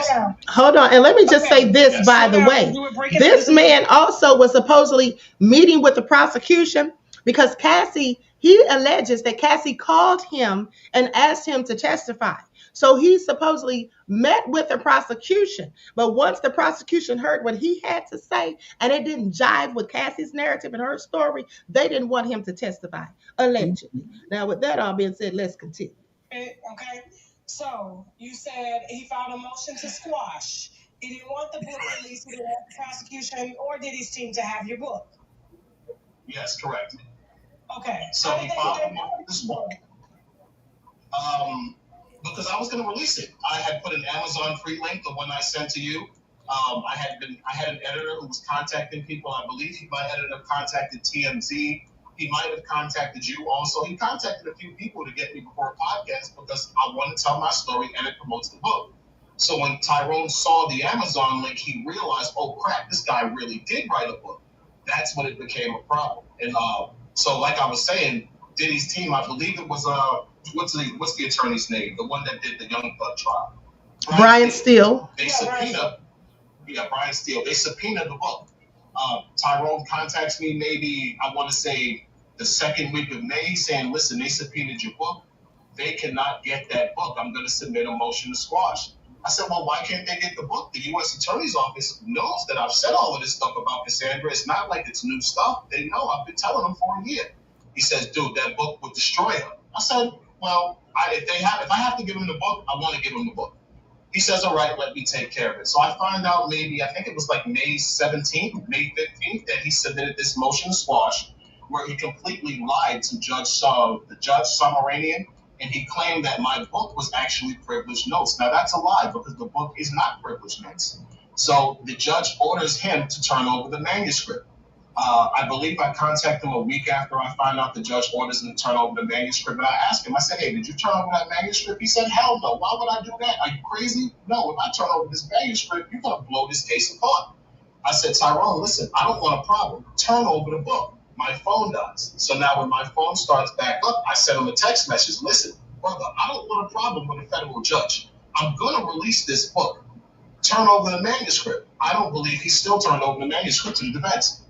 Hold on, and let me just say this, by the way. This man also was supposedly meeting with the prosecution because he alleges that Cassie called him and asked him to testify. So he supposedly met with the prosecution. But once the prosecution heard what he had to say and it didn't jive with Cassie's narrative and her story, they didn't want him to testify, allegedly. Now, with that all being said, let's continue. Okay. So you said he filed a motion to squash. He didn't want the book released. He didn't want the prosecution or Diddy's team to have your book. Yes, correct. Okay. So he filed a motion to squash. Because I was going to release it. I had put an Amazon free link, the one I sent to you. I had an editor who was contacting people. I believe my editor contacted TMZ. He might have contacted you also. He contacted a few people to get me before a podcast because I want to tell my story and it promotes the book. So when Tyrone saw the Amazon link, he realized, oh crap, this guy really did write a book. That's when it became a problem. And so like I was saying, Diddy's team, I believe it was what's the attorney's name? The one that did the Young Thug trial. Brian Steele. They subpoenaed. Yeah, Brian Steele. They subpoenaed the book. Tyrone contacts me maybe, I want to say, the second week of May saying, listen, they subpoenaed your book. They cannot get that book. I'm going to submit a motion to squash. I said, well, why can't they get the book? The U.S. Attorney's Office knows that I've said all of this stuff about Cassandra. It's not like it's new stuff. They know. I've been telling them for a year. He says, dude, that book would destroy her. I said, well, if I have to give him the book, I want to give him the book. He says, all right, let me take care of it. So I find out I think it was like May 17th, May 15th, that he submitted this motion to squash where he completely lied to the Judge Sumaranian and he claimed that my book was actually privileged notes. Now that's a lie because the book is not privileged notes. So the judge orders him to turn over the manuscript. I believe I contacted him a week after I find out the judge orders him to turn over the manuscript. And I asked him, I said, hey, did you turn over that manuscript? He said, hell no. Why would I do that? Are you crazy? No, if I turn over this manuscript, you're going to blow this case apart. I said, Tyrone, listen, I don't want a problem. Turn over the book. My phone does. So now when my phone starts back up, I sent him a text message. Listen, brother, I don't want a problem with a federal judge. I'm going to release this book. Turn over the manuscript. I don't believe he still turned over the manuscript to the defense.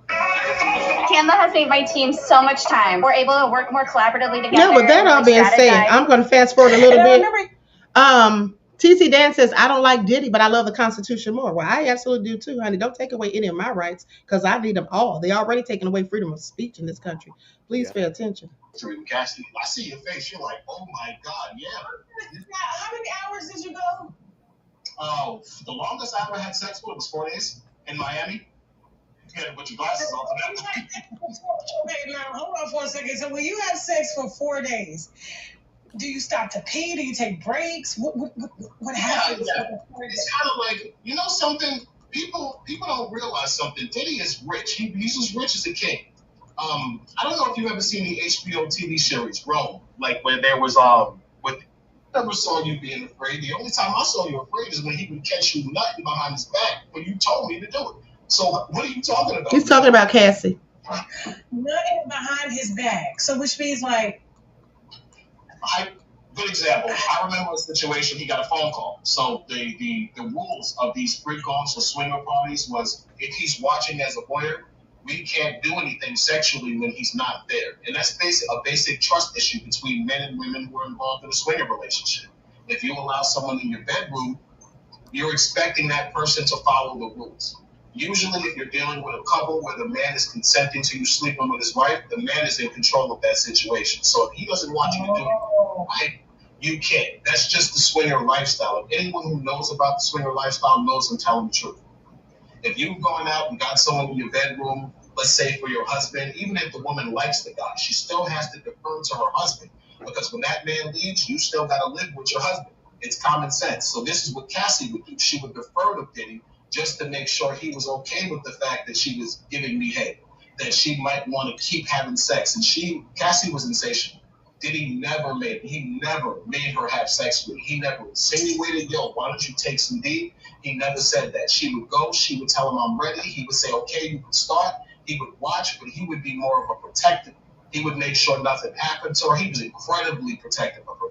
Canva has made my team so much time. We're able to work more collaboratively together. Yeah, with that all being said, I'm going to fast forward a little bit. TC Dan says, I don't like Diddy, but I love the Constitution more. Well, I absolutely do too, honey. Don't take away any of my rights because I need them all. They already taken away freedom of speech in this country. Please pay attention. Cassidy, I see your face. You're like, oh my God, yeah. How many hours did you go? Oh, the longest I ever had sex with was 4 days in Miami. You gotta put your glasses on for that. Okay, now hold on for a second. So when you have sex for 4 days, do you stop to pee? Do you take breaks? What happens? Yeah. It's kind of like, you know something? People don't realize something. Diddy is rich. He's as rich as a king. I don't know if you've ever seen the HBO TV series Rome, like where there was with. Never saw you being afraid. The only time I saw you afraid is when he would catch you nutting behind his back when you told me to do it. So what are you talking about? He's talking about Cassie. Nutting behind his back. So which means like. Good example. I remember a situation. He got a phone call. So the rules of these Freako or swinger parties was if he's watching as a voyeur, we can't do anything sexually when he's not there. And that's a basic trust issue between men and women who are involved in a swinger relationship. If you allow someone in your bedroom, you're expecting that person to follow the rules. Usually, if you're dealing with a couple where the man is consenting to you sleeping with his wife, the man is in control of that situation. So if he doesn't want you to do it, right, you can't. That's just the swinger lifestyle. If anyone who knows about the swinger lifestyle knows I'm telling the truth. If you've gone out and got someone in your bedroom, let's say for your husband, even if the woman likes the guy, she still has to defer to her husband. Because when that man leaves, you still got to live with your husband. It's common sense. So this is what Cassie would do. She would defer to Diddy just to make sure he was okay with the fact that she was giving me head, that she might want to keep having sex. And Cassie was insatiable. Diddy never made her have sex with me. He never insinuated, yo, why don't you take some D? He never said that. She would go, she would tell him I'm ready. He would say, okay, you can start. He would watch, but he would be more of a protector. He would make sure nothing happened to her. He was incredibly protective of her.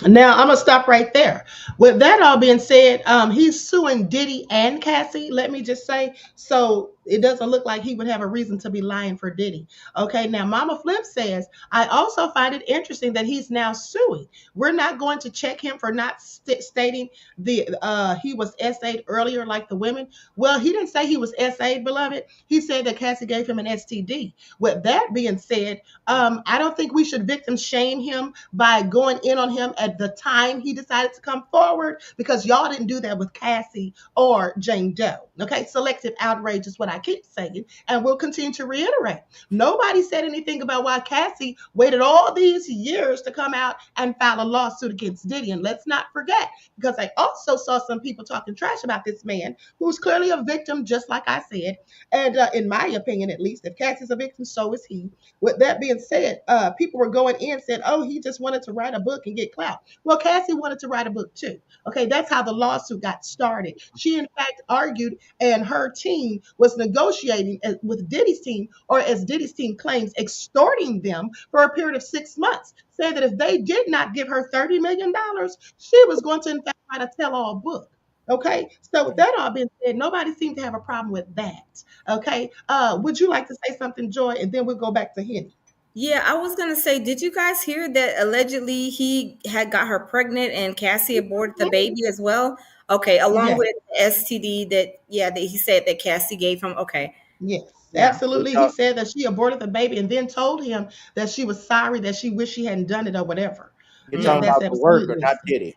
Now I'm gonna stop right there. With that all being said, he's suing Diddy and Cassie. Let me just say, so it doesn't look like he would have a reason to be lying for Diddy. Okay, now Mama Flip says, I also find it interesting that he's now suing. We're not going to check him for not stating he was SA'd earlier like the women. Well, he didn't say he was SA'd, beloved. He said that Cassie gave him an STD. With that being said, I don't think we should victim shame him by going in on him at the time he decided to come forward, because y'all didn't do that with Cassie or Jane Doe. Okay, selective outrage is what I keep saying, and we'll continue to reiterate. Nobody said anything about why Cassie waited all these years to come out and file a lawsuit against Diddy. And let's not forget, because I also saw some people talking trash about this man who's clearly a victim, just like I said. And in my opinion, at least, if Cassie's a victim, so is he. With that being said, people were going in and said, oh, he just wanted to write a book and get clout. Well, Cassie wanted to write a book too. Okay, that's how the lawsuit got started. She, in fact, argued, and her team was negotiating with Diddy's team, or as Diddy's team claims, extorting them for a period of 6 months, saying that if they did not give her $30 million, she was going to, in fact, write a tell-all book. Okay, so with that all being said, nobody seemed to have a problem with that. Okay, would you like to say something, Joy, and then we'll go back to Henny? Yeah, I was gonna say, did you guys hear that allegedly he had got her pregnant and Cassie aborted the baby as well? Okay, along with the STD that he said that Cassie gave him. Okay. Yes, absolutely. He said that she aborted the baby and then told him that she was sorry, that she wished she hadn't done it or whatever. You're talking about the worker, not Diddy.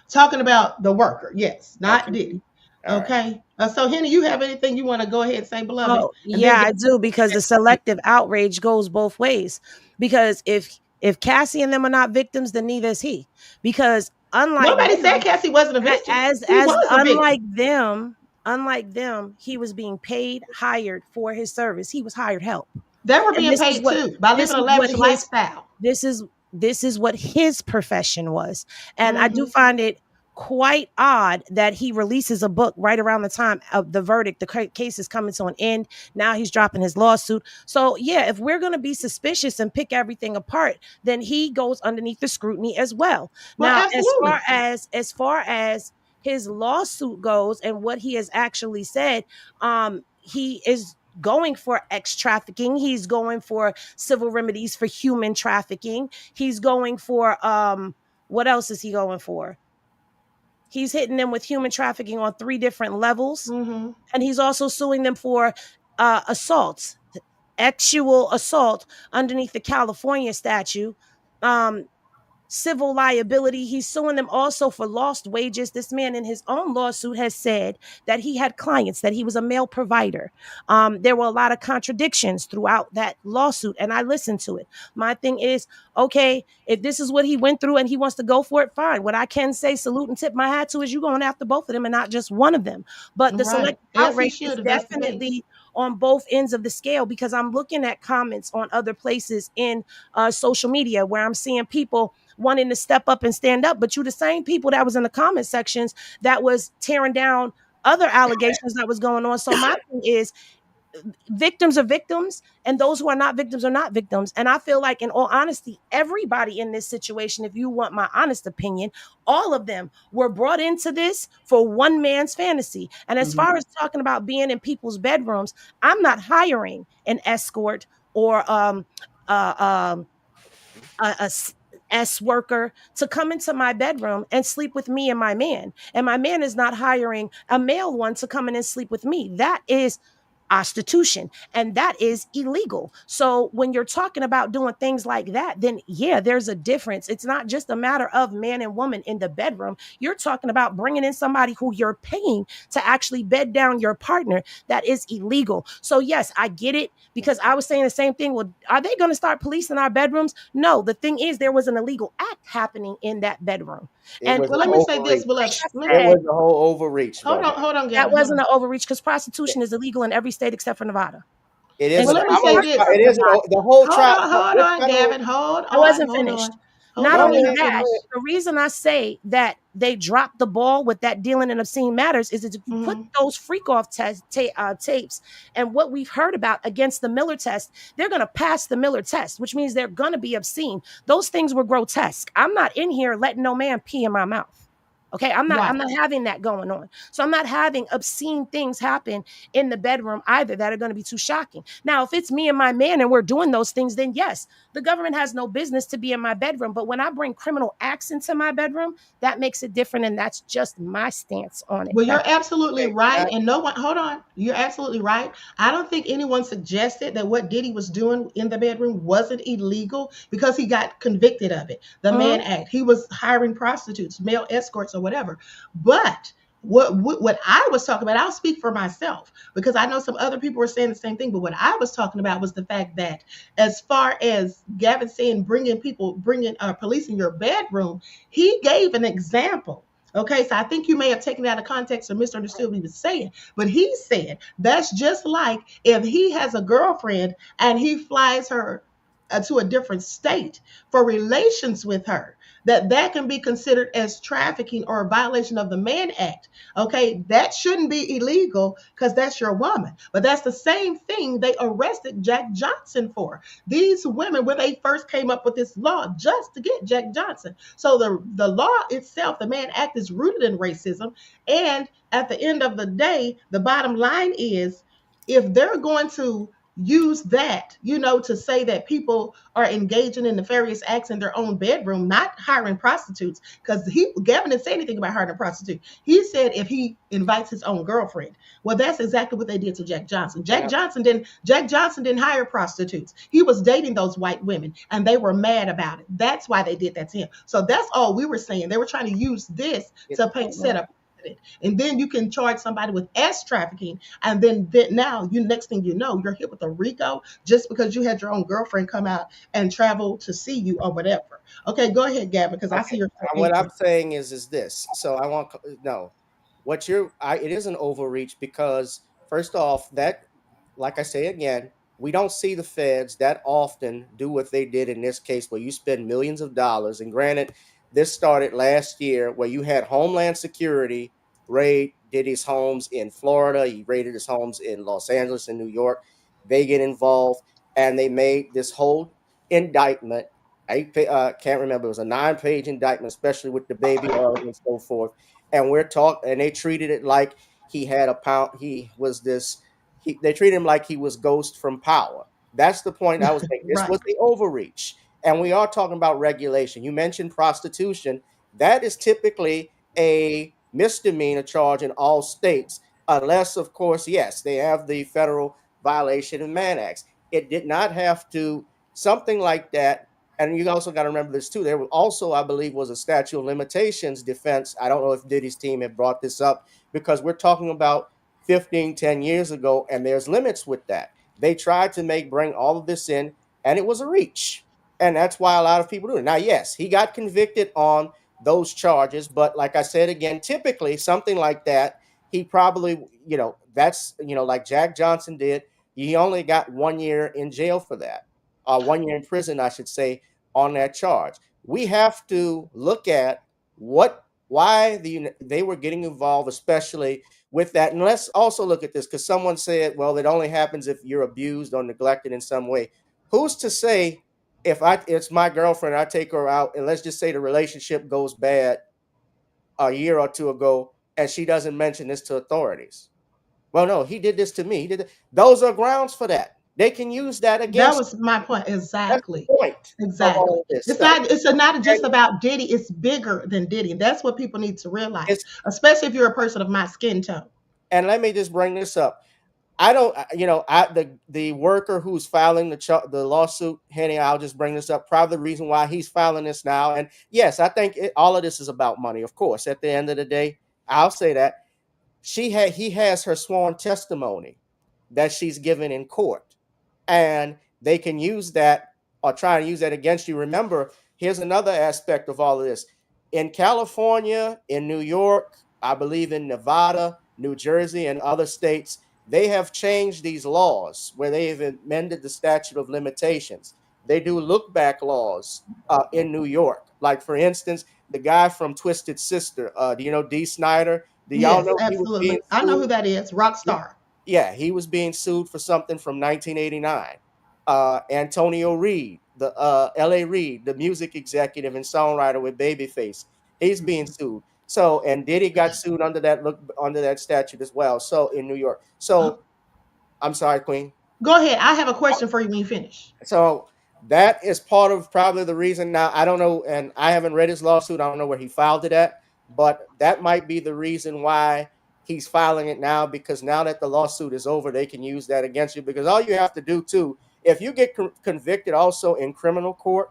Talking about the worker, yes, not Diddy. Okay. So Henny, you have anything you want to go ahead and say, beloved? Oh, And then yeah, I do, because the selective outrage goes both ways. Because if Cassie and them are not victims, then neither is he. Because unlike nobody said them, Cassie wasn't a victim. He as was a victim. unlike them, he was being paid, hired for his service. He was hired help. They were And being paid too by this living a is what lavish his lifestyle. this is this is what his profession was. And I do Mm-hmm. find it quite odd that he releases a book right around the time of the verdict. The case is coming to an end. Now he's dropping his lawsuit. So yeah, if we're going to be suspicious and pick everything apart, then he goes underneath the scrutiny as well. Well, Now, absolutely. as far as his lawsuit goes and what he has actually said, he is going for X trafficking. He's going for civil remedies for human trafficking. He's going for what else is he going for? He's hitting them with human trafficking on 3 different levels. Mm-hmm. And he's also suing them for assaults, actual assault underneath the California statute. Civil liability. He's suing them also for lost wages. This man in his own lawsuit has said that he had clients, that he was a male provider. There were a lot of contradictions throughout that lawsuit, and I listened to it. My thing is, okay, if this is what he went through and he wants to go for it, fine. What I can say, salute and tip my hat to, is you going after both of them and not just one of them. But the Right. selective As he outrage is should, if that's the case. definitely on both ends of the scale, because I'm looking at comments on other places in social media where I'm seeing people wanting to step up and stand up, but you the same people that was in the comment sections that was tearing down other allegations that was going on. So my thing is, victims are victims, and those who are not victims are not victims. And I feel like, in all honesty, everybody in this situation, if you want my honest opinion, all of them were brought into this for one man's fantasy. And as far as talking about being in people's bedrooms, I'm not hiring an escort or a S worker to come into my bedroom and sleep with me and my man. And my man is not hiring a male one to come in and sleep with me. That is prostitution, and that is illegal. So when you're talking about doing things like that, then yeah, there's a difference. It's not just a matter of man and woman in the bedroom. You're talking about bringing in somebody who you're paying to actually bed down your partner. That is illegal. So yes, I get it, because I was saying the same thing. Well, are they going to start policing our bedrooms? No, the thing is, there was an illegal act happening in that bedroom. It was Well, let me say this, beloved. it was a whole overreach. Hold on, Gavin. That wasn't an overreach, because prostitution is illegal in every state except for Nevada. It is. Well, let me say this. It is the whole trial. Hold on, Gavin. Hold on. I wasn't finished. Not only that, Finish. the reason I say that they dropped the ball with that dealing in obscene matters is that if you put those freak off tapes and what we've heard about against the Miller test, they're going to pass the Miller test, which means they're going to be obscene. Those things were grotesque. I'm not in here letting no man pee in my mouth. Okay, I'm not having that going on. So I'm not having obscene things happen in the bedroom either that are going to be too shocking. Now, if it's me and my man and we're doing those things, then yes, the government has no business to be in my bedroom. But when I bring criminal acts into my bedroom, that makes it different. And that's just my stance on it. Well, you're absolutely right. And no one, hold on. You're absolutely right. I don't think anyone suggested that what Diddy was doing in the bedroom wasn't illegal because he got convicted of it. The Mann Act. He was hiring prostitutes, male escorts, or whatever. But what I was talking about, I'll speak for myself because I know some other people were saying the same thing. But what I was talking about was the fact that, as far as Gavin saying, bringing police in your bedroom, he gave an example. Okay, so I think you may have taken it out of context or misunderstood what he was saying. But he said that's just like if he has a girlfriend and he flies her to a different state for relations with her, that can be considered as trafficking or a violation of the Mann Act. Okay, that shouldn't be illegal because that's your woman. But that's the same thing they arrested Jack Johnson for. These women, when they first came up with this law, just to get Jack Johnson. So the law itself, the Mann Act, is rooted in racism. And at the end of the day, the bottom line is, if they're going to use that, to say that people are engaging in nefarious acts in their own bedroom, not hiring prostitutes, because Gavin didn't say anything about hiring a prostitute. He said if he invites his own girlfriend. Well, that's exactly what they did to Jack Johnson. Jack Johnson didn't hire prostitutes. He was dating those white women, and they were mad about it. That's why they did that to him. So that's all we were saying. They were trying to use this to set up. happened. And then you can charge somebody with ass trafficking, and then now you next thing you know, you're hit with a RICO just because you had your own girlfriend come out and travel to see you or whatever. Okay, go ahead, Gavin, because I see Okay. you're so What I'm anxious. saying is this. So I want no. What you're it is an overreach because first off, that like I say again, we don't see the feds that often do what they did in this case where you spend millions of dollars. And granted, this started last year where you had Homeland Security raid Diddy's homes in Florida. He raided his homes in Los Angeles and New York. They get involved and they made this whole indictment. Can't remember. It was a 9-page indictment, especially with the baby oil and so forth. And we're talking, and they treated it like he had a pound. He was this. They treated him like he was Ghost from Power. That's the point I was making. This Right. was the overreach, and we are talking about regulation. You mentioned prostitution. That is typically a misdemeanor charge in all states, unless, of course, yes, they have the federal violation of man acts. It did not have to something like that. And you also got to remember this too. There was also, I believe, was a statute of limitations defense. I don't know if Diddy's team had brought this up because we're talking about 15, 10 years ago, and there's limits with that. They tried to bring all of this in, and it was a reach. And that's why a lot of people do it. Now, yes, he got convicted on those charges, but like I said again, typically something like that, he probably, that's, like Jack Johnson did, he only got 1 year in jail for that. 1 year in prison, I should say, on that charge. We have to look at why they were getting involved, especially with that. And let's also look at this because someone said, well, it only happens if you're abused or neglected in some way. Who's to say if it's my girlfriend, I take her out, and let's just say the relationship goes bad a year or two ago, and she doesn't mention this to authorities? Well, no, he did this to me. He did it. Those are grounds for that. They can use that That against. was my point. That's Exactly. the point of Exactly. all of this It's stuff. not just And about Diddy, it's bigger than Diddy. And that's what people need to realize, it's especially if you're a person of my skin tone. and let me just bring this up. I don't, the worker who's filing the lawsuit, Henny, I'll just bring this up. Probably the reason why he's filing this now. And yes, I think all of this is about money. Of course, at the end of the day, I'll say that he has her sworn testimony that she's given in court, and they can use that or try and use that against you. Remember, here's another aspect of all of this. In California, in New York, I believe in Nevada, New Jersey, and other states, they have changed these laws where they have amended the statute of limitations. They do look back laws in New York. Like, for instance, the guy from Twisted Sister, do you know Dee Snider? Do y'all Yes, know he was being absolutely. I know who sued? that is. Rockstar. Yeah, he was being sued for something from 1989. Antonio Reed, the L.A. Reid, the music executive and songwriter with Babyface, he's being sued. So, and Diddy got sued under that statute as well. So in New York. So I'm sorry, Queen. Go ahead. I have a question for you when you finish. So that is part of probably the reason. Now I don't know, and I haven't read his lawsuit. I don't know where he filed it at, but that might be the reason why he's filing it now, because now that the lawsuit is over, they can use that against you. Because all you have to do too, if you get convicted also in criminal court,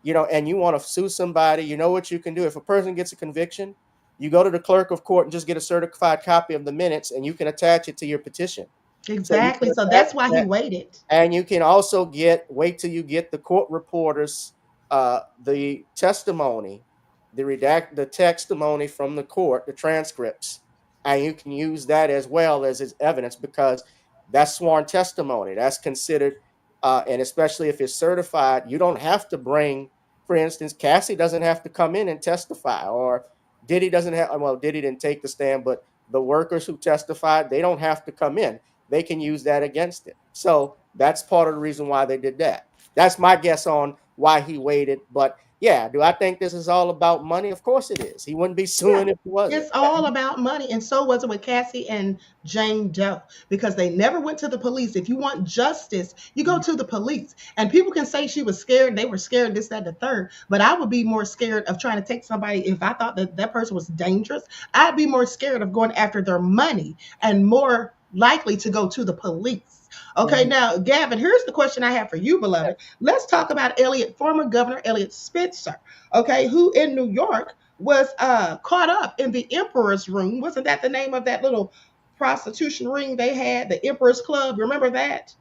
and you want to sue somebody, you know what you can do. If a person gets a conviction, you go to the clerk of court and just get a certified copy of the minutes, and you can attach it to your petition. So you can Exactly. So attach that's why he that, waited. and you can also wait till you get the court reporters, the testimony, the testimony from the court, the transcripts, and you can use that as well as evidence, because that's sworn testimony. That's considered, and especially if it's certified, you don't have to bring, for instance, Cassie doesn't have to come in and testify, or Diddy doesn't have, well, Diddy didn't take the stand, but the workers who testified, they don't have to come in. They can use that against it. So that's part of the reason why they did that. That's my guess on why he waited. But yeah, do I think this is all about money? Of course it is. He wouldn't be Yeah. suing if it wasn't. It's all about money. And so was it with Cassie and Jane Doe, because they never went to the police. If you want justice, you go to the police. And people can say she was scared. They were scared, this, that, the third. But I would be more scared of trying to take somebody. If I thought that that person was dangerous, I'd be more scared of going after their money and more likely to go to the police. Okay, now, Gavin, here's the question I have for you, beloved. Let's talk about former Governor Elliot Spitzer, okay, who in New York was caught up in the Emperor's Room. Wasn't that the name of that little prostitution ring they had, the Emperor's Club? Remember that?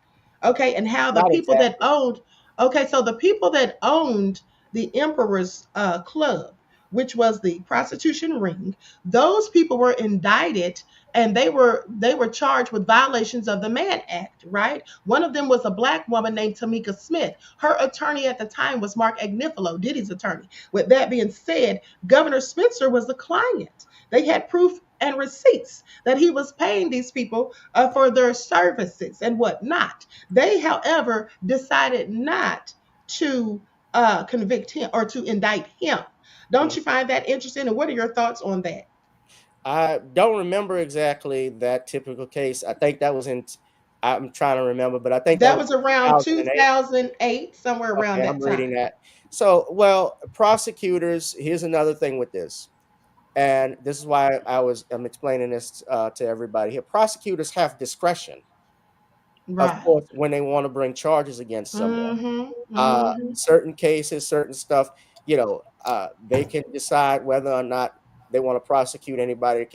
Okay, and how the Not people that exactly. owned, okay, so the people that owned the Emperor's Club, which was the prostitution ring, those people were indicted, and they were charged with violations of the Mann Act, right? One of them was a black woman named Tamika Smith. Her attorney at the time was Mark Agnifilo, Diddy's attorney. With that being said, Governor Spencer was the client. They had proof and receipts that he was paying these people for their services and whatnot. They, however, decided not to convict him or to indict him. Don't Mm. you find that interesting? And what are your thoughts on that? I don't remember exactly that typical case. I think that was in. I'm trying to remember, but I think that That was was around 2008. 2008, somewhere around Okay, that I'm reading time. that. So, well, prosecutors. Here's another thing with this, and this is why I'm explaining this to everybody here. Prosecutors have discretion, of Right. course, when they want to bring charges against someone. Mm-hmm. Mm-hmm. Certain cases, certain stuff, they can decide whether or not they want to prosecute anybody.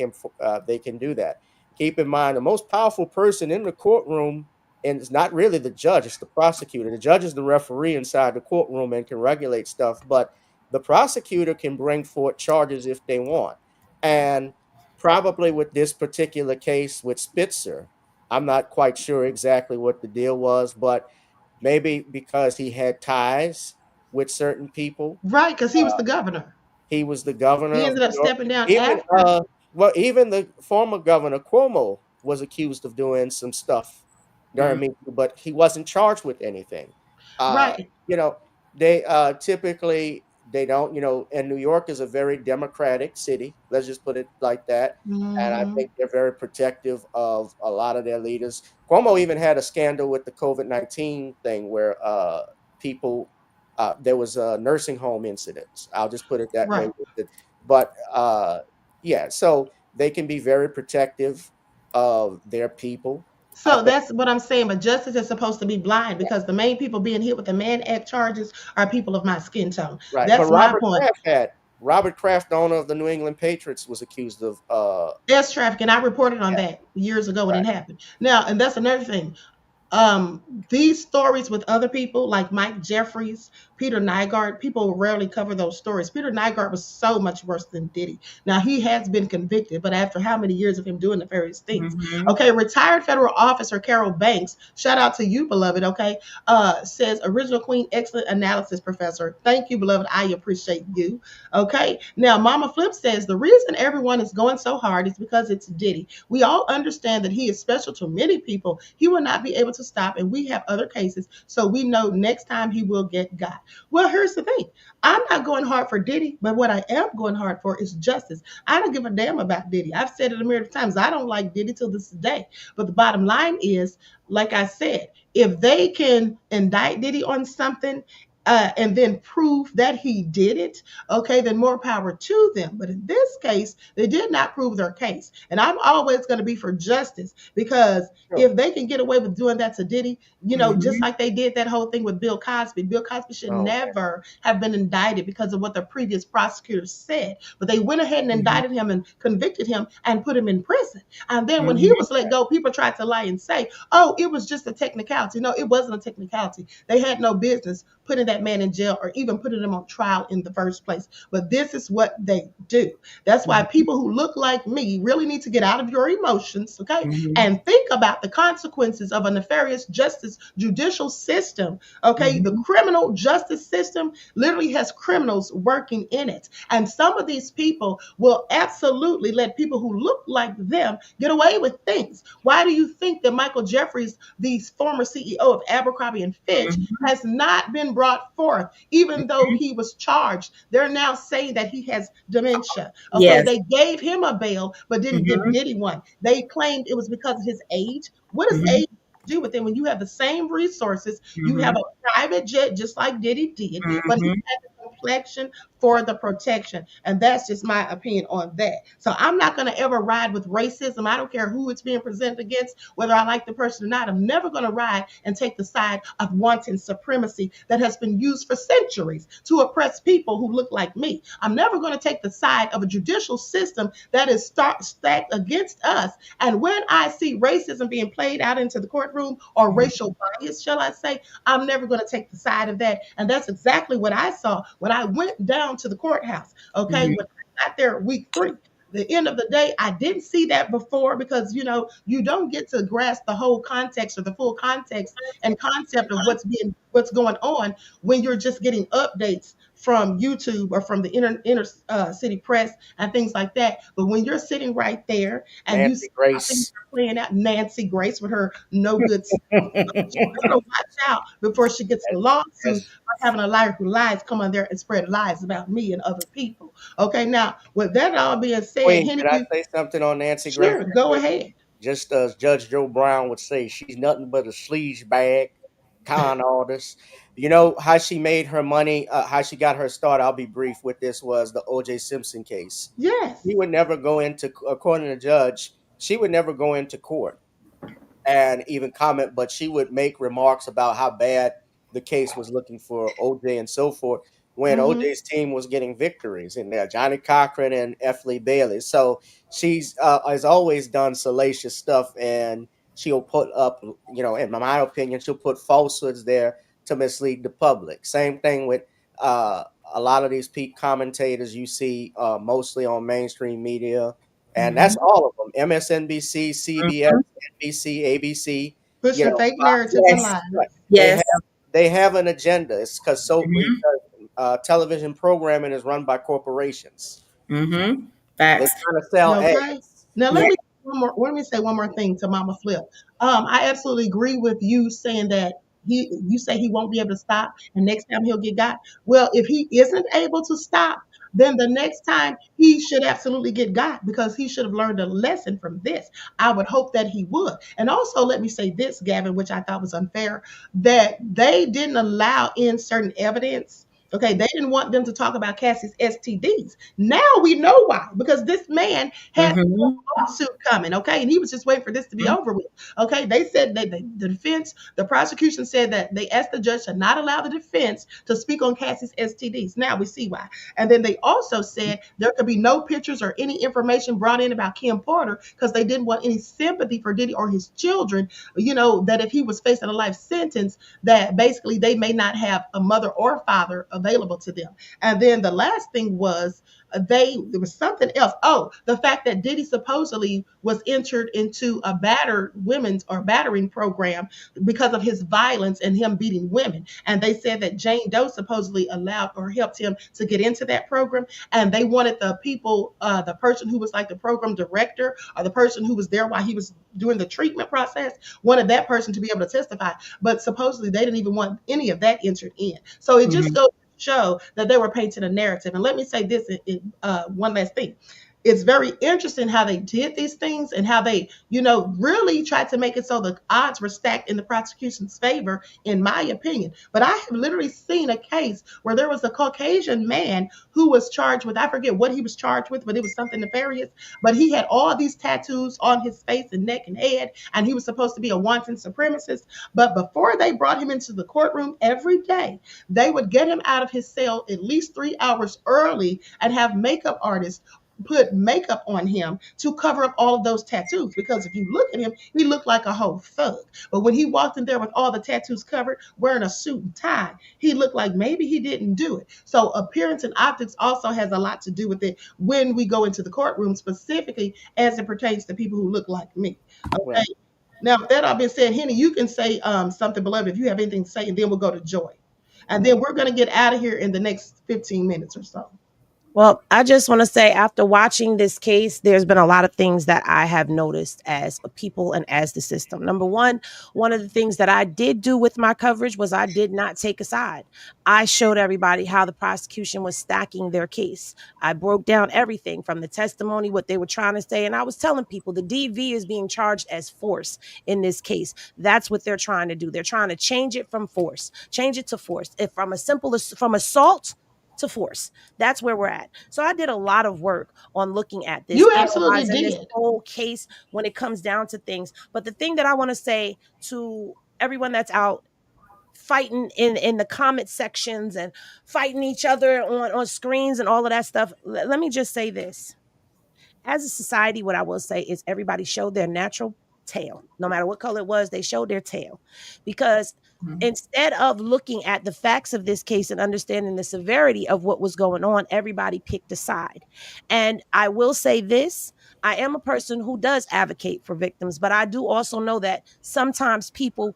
They can do that. Keep in mind, the most powerful person in the courtroom, and it's not really the judge; it's the prosecutor. The judge is the referee inside the courtroom and can regulate stuff, but the prosecutor can bring forth charges if they want. And probably with this particular case with Spitzer, I'm not quite sure exactly what the deal was, but maybe because he had ties with certain people. Right, because he was Uh, the governor. he was the governor He of ended up New York. stepping down Even after. even the former governor Cuomo was accused of doing some stuff during Me Too, but he wasn't charged with anything. Uh, Right. you know, they typically they don't. And New York is a very democratic city. Let's just put it like that. And I Mm-hmm. think they're very protective of a lot of their leaders. Cuomo even had a scandal with the COVID-19 thing where people there was a nursing home incidents. I'll just put it that way Right. with it. But yeah, so they can be very protective of their people. I So think that's what I'm saying. But justice is supposed to be blind yeah, because the main people being hit with the Mann Act charges are people of my skin tone. right. But That's my point. Robert Kraft, the owner of the New England Patriots, was accused of That's trafficking. I reported on yeah, that years ago when it right. happened. Now, and that's another thing. um these stories with other people like Mike Jeffries, Peter Nygaard, people rarely cover those stories. Peter Nygaard was so much worse than Diddy. Now he has been convicted, but after how many years of him doing the various things? Mm-hmm. Okay, retired federal officer Carol Banks, shout out to you, beloved. Okay, says original queen, excellent analysis, professor. Thank you, beloved. I appreciate you. Okay, now Mama Flip says the reason everyone is going so hard is because it's Diddy. We all understand that he is special to many people. He will not be able to stop, and we have other cases, so we know next time he will get got. Well, here's the thing. I'm not going hard for Diddy, but what I am going hard for is justice. I don't give a damn about Diddy. I've said it a myriad of times. I don't like Diddy till this day. But the bottom line is, like I said, if they can indict Diddy on something and then prove that he did it, okay, then more power to them. But in this case, they did not prove their case. And I'm always going to be for justice because Sure. if they can get away with doing that to Diddy, just Mm-hmm. like they did that whole thing with Bill Cosby. Bill Cosby should Oh man. never have been indicted because of what the previous prosecutors said. But they went ahead and Mm-hmm. indicted him and convicted him and put him in prison. And then when he Mm-hmm. was let go, people tried to lie and say, oh, it was just a technicality. No, it wasn't a technicality. They had no business putting that man in jail or even putting him on trial in the first place. But this is what they do. That's why people who look like me really need to get out of your emotions, okay? Mm-hmm. And think about the consequences of a nefarious justice judicial system, okay? The Mm-hmm. criminal justice system literally has criminals working in it. And some of these people will absolutely let people who look like them get away with things. Why do you think that Michael Jeffries, the former CEO of Abercrombie and Fitch, has not been brought forth, even though he was charged? They're now saying that he has dementia. Okay, Yes. they gave him a bail, but didn't give Mm-hmm. Diddy one. They claimed it was because of his age. What does Mm-hmm. age do with it when you have the same resources? You Mm-hmm. have a private jet, just like Diddy did, but he Mm-hmm. had the complexion for the protection. And that's just my opinion on that. So I'm not going to ever ride with racism. I don't care who it's being presented against, whether I like the person or not. I'm never going to ride and take the side of wanton supremacy that has been used for centuries to oppress people who look like me. I'm never going to take the side of a judicial system that is stacked against us. And when I see racism being played out into the courtroom, or racial bias, shall I say, I'm never going to take the side of that. And that's exactly what I saw when I went down to the courthouse. Okay. When I got there week 3, the end of the day, I didn't see that before, because you don't get to grasp the whole context or the full context and concept of what's going on when you're just getting updates from YouTube or from the inner city press and things like that. But when you're sitting right there and you Nancy see how things Grace. are playing out, Nancy Grace with her no good stuff, you better watch out before she gets a lawsuit That's for having a liar who lies come on there and spread lies about me and other people. Okay, now with that all being said, Queen. Henny, Can I say something on Nancy Grace sure, real go quick? ahead. Just as Judge Joe Brown would say, she's nothing but a sleaze bag, con artist. You know how she made her money, how she got her start. I'll be brief with this. Was the O.J. Simpson case. Yes. She would never go into, according to the judge, she would never go into court and even comment, but she would make remarks about how bad the case was looking for OJ and so forth when Mm-hmm. OJ's team was getting victories in there, Johnny Cochran and F. Lee Bailey. So she's has always done salacious stuff, and she'll put up, in my opinion, she'll put falsehoods there to mislead the public. Same thing with uh, a lot of these peak commentators you see mostly on mainstream media, and that's all of them: MSNBC, CBS, NBC, ABC, Pushing fake Fox. narratives and Yes. lies. Right. They have Yes. they have an agenda. It's because television programming is run by corporations. They're Facts. trying to sell Okay. ads. Now Yeah. let me say one more thing to Mama Flip. I absolutely agree with you saying that you say he won't be able to stop and next time he'll get got. Well, if he isn't able to stop, then the next time he should absolutely get got, because he should have learned a lesson from this. I would hope that he would. And also let me say this, Gavin, which I thought was unfair, that they didn't allow in certain evidence. Okay, they didn't want them to talk about Cassie's STDs. Now we know why, because this man had a lawsuit coming, okay, and he was just waiting for this to be over with. Okay, they said that the defense, the prosecution said that they asked the judge to not allow the defense to speak on Cassie's STDs. Now we see why. And then they also said there could be no pictures or any information brought in about Kim Porter, because they didn't want any sympathy for Diddy or his children. That if he was facing a life sentence, that basically they may not have a mother or father available to them. And then the last thing was there was something else. Oh, the fact that Diddy supposedly was entered into a battered women's or battering program because of his violence and him beating women. And they said that Jane Doe supposedly allowed or helped him to get into that program. And they wanted the people, the person who was like the program director or the person who was there while he was doing the treatment process, wanted that person to be able to testify. But supposedly they didn't even want any of that entered in. So it just goes show that they were painting a narrative. And let me say this one last thing. It's very interesting how they did these things and how they, really tried to make it so the odds were stacked in the prosecution's favor, in my opinion. But I have literally seen a case where there was a Caucasian man who was charged with, I forget what he was charged with, but it was something nefarious. But he had all these tattoos on his face and neck and head, and he was supposed to be a wanton supremacist. But before they brought him into the courtroom every day, they would get him out of his cell at least 3 hours early and have makeup artists put makeup on him to cover up all of those tattoos, because if you look at him, he looked like a whole thug. But when he walked in there with all the tattoos covered, wearing a suit and tie, he looked like maybe he didn't do it. So appearance and optics also has a lot to do with it when we go into the courtroom, specifically as it pertains to people who look like me. Okay. Well, Now, with that all being said, Henny, you can say something, beloved, if you have anything to say, and then we'll go to Joy. And then we're going to get out of here in the next 15 minutes or so. Well, I just want to say, after watching this case, there's been a lot of things that I have noticed as a people and as the system. Number one of the things that I did do with my coverage was I did not take a side. I showed everybody how the prosecution was stacking their case. I broke down everything from the testimony, what they were trying to say. And I was telling people the DV is being charged as force in this case. That's what they're trying to do. They're trying to change it from force, change it to force. If from assault to force. That's where we're at. So I did a lot of work on looking at this, You absolutely analyzing this did. whole case when it comes down to things. But the thing that I want to say to everyone that's out fighting in the comment sections and fighting each other on screens and all of that stuff, let me just say this. As a society, what I will say is everybody showed their natural tail. No matter what color it was, they showed their tail. Because instead of looking at the facts of this case and understanding the severity of what was going on, everybody picked a side. And I will say this. I am a person who does advocate for victims, but I do also know that sometimes people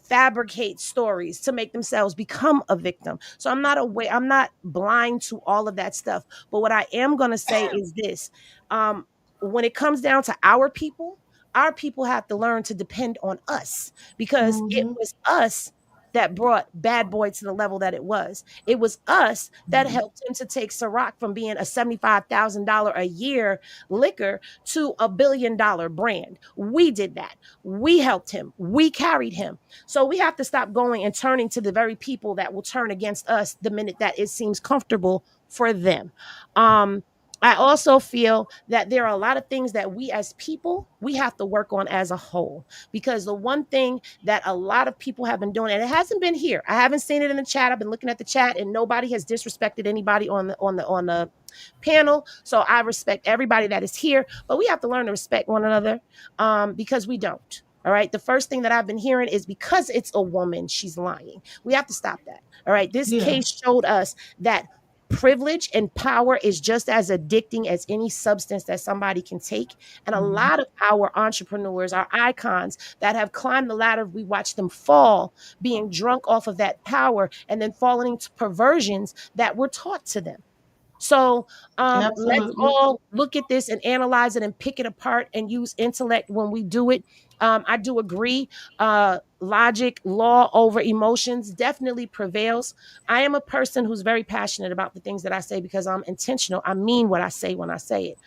fabricate stories to make themselves become a victim. So I'm not blind to all of that stuff. But what I am going to say is this. Um, when it comes down to our people have to learn to depend on us because it Mm-hmm. was us that brought Bad Boy to the level that it was. It was us that helped him to take Ciroc from being a $75,000 a year liquor to $1 billion brand. We did that. We helped him. We carried him. So we have to stop going and turning to the very people that will turn against us the minute that it seems comfortable for them. Um, I also feel that there are a lot of things that we as people, we have to work on as a whole. Because the one thing that a lot of people have been doing, and it hasn't been here. I haven't seen it in the chat. I've been looking at the chat and nobody has disrespected anybody on the panel. So I respect everybody that is here, but we have to learn to respect one another because we don't. All right. The first thing that I've been hearing is because it's a woman, she's lying. We have to stop that. All right. This Yeah. case showed us that privilege and power is just as addicting as any substance that somebody can take. And a lot of our entrepreneurs are icons that have climbed the ladder. We watch them fall, being drunk off of that power and then falling into perversions that were taught to them. So let's Absolutely. all look at this and analyze it and pick it apart and use intellect when we do it. I do agree. Logic, law over emotions definitely prevails. I am a person who's very passionate about the things that I say because I'm intentional. I mean what I say when I say it.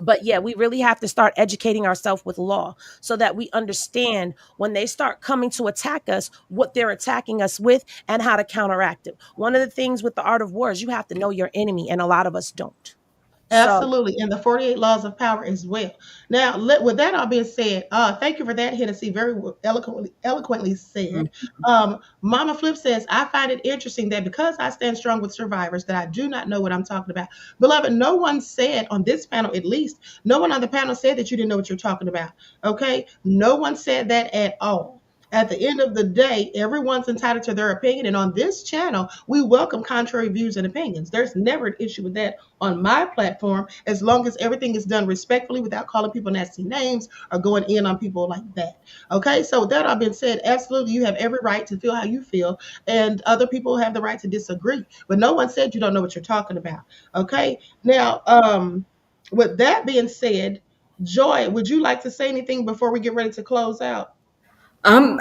But yeah, we really have to start educating ourselves with law so that we understand when they start coming to attack us, what they're attacking us with and how to counteract it. One of the things with the art of war is you have to know your enemy, and a lot of us don't. So, Absolutely, and the 48 laws of power as well. Now, with that all being said, thank you for that, Hennessy. Very eloquently said. Mama Flip says, I find it interesting that because I stand strong with survivors, that I do not know what I'm talking about. Beloved, no one said on this panel, at least, no one on the panel said that you didn't know what you're talking about. Okay, no one said that at all. At the end of the day, everyone's entitled to their opinion. And on this channel, we welcome contrary views and opinions. There's never an issue with that on my platform, as long as everything is done respectfully without calling people nasty names or going in on people like that. Okay, so with that all being said, absolutely, you have every right to feel how you feel, and other people have the right to disagree. But no one said you don't know what you're talking about. Okay, now, with that being said, Joy, would you like to say anything before we get ready to close out?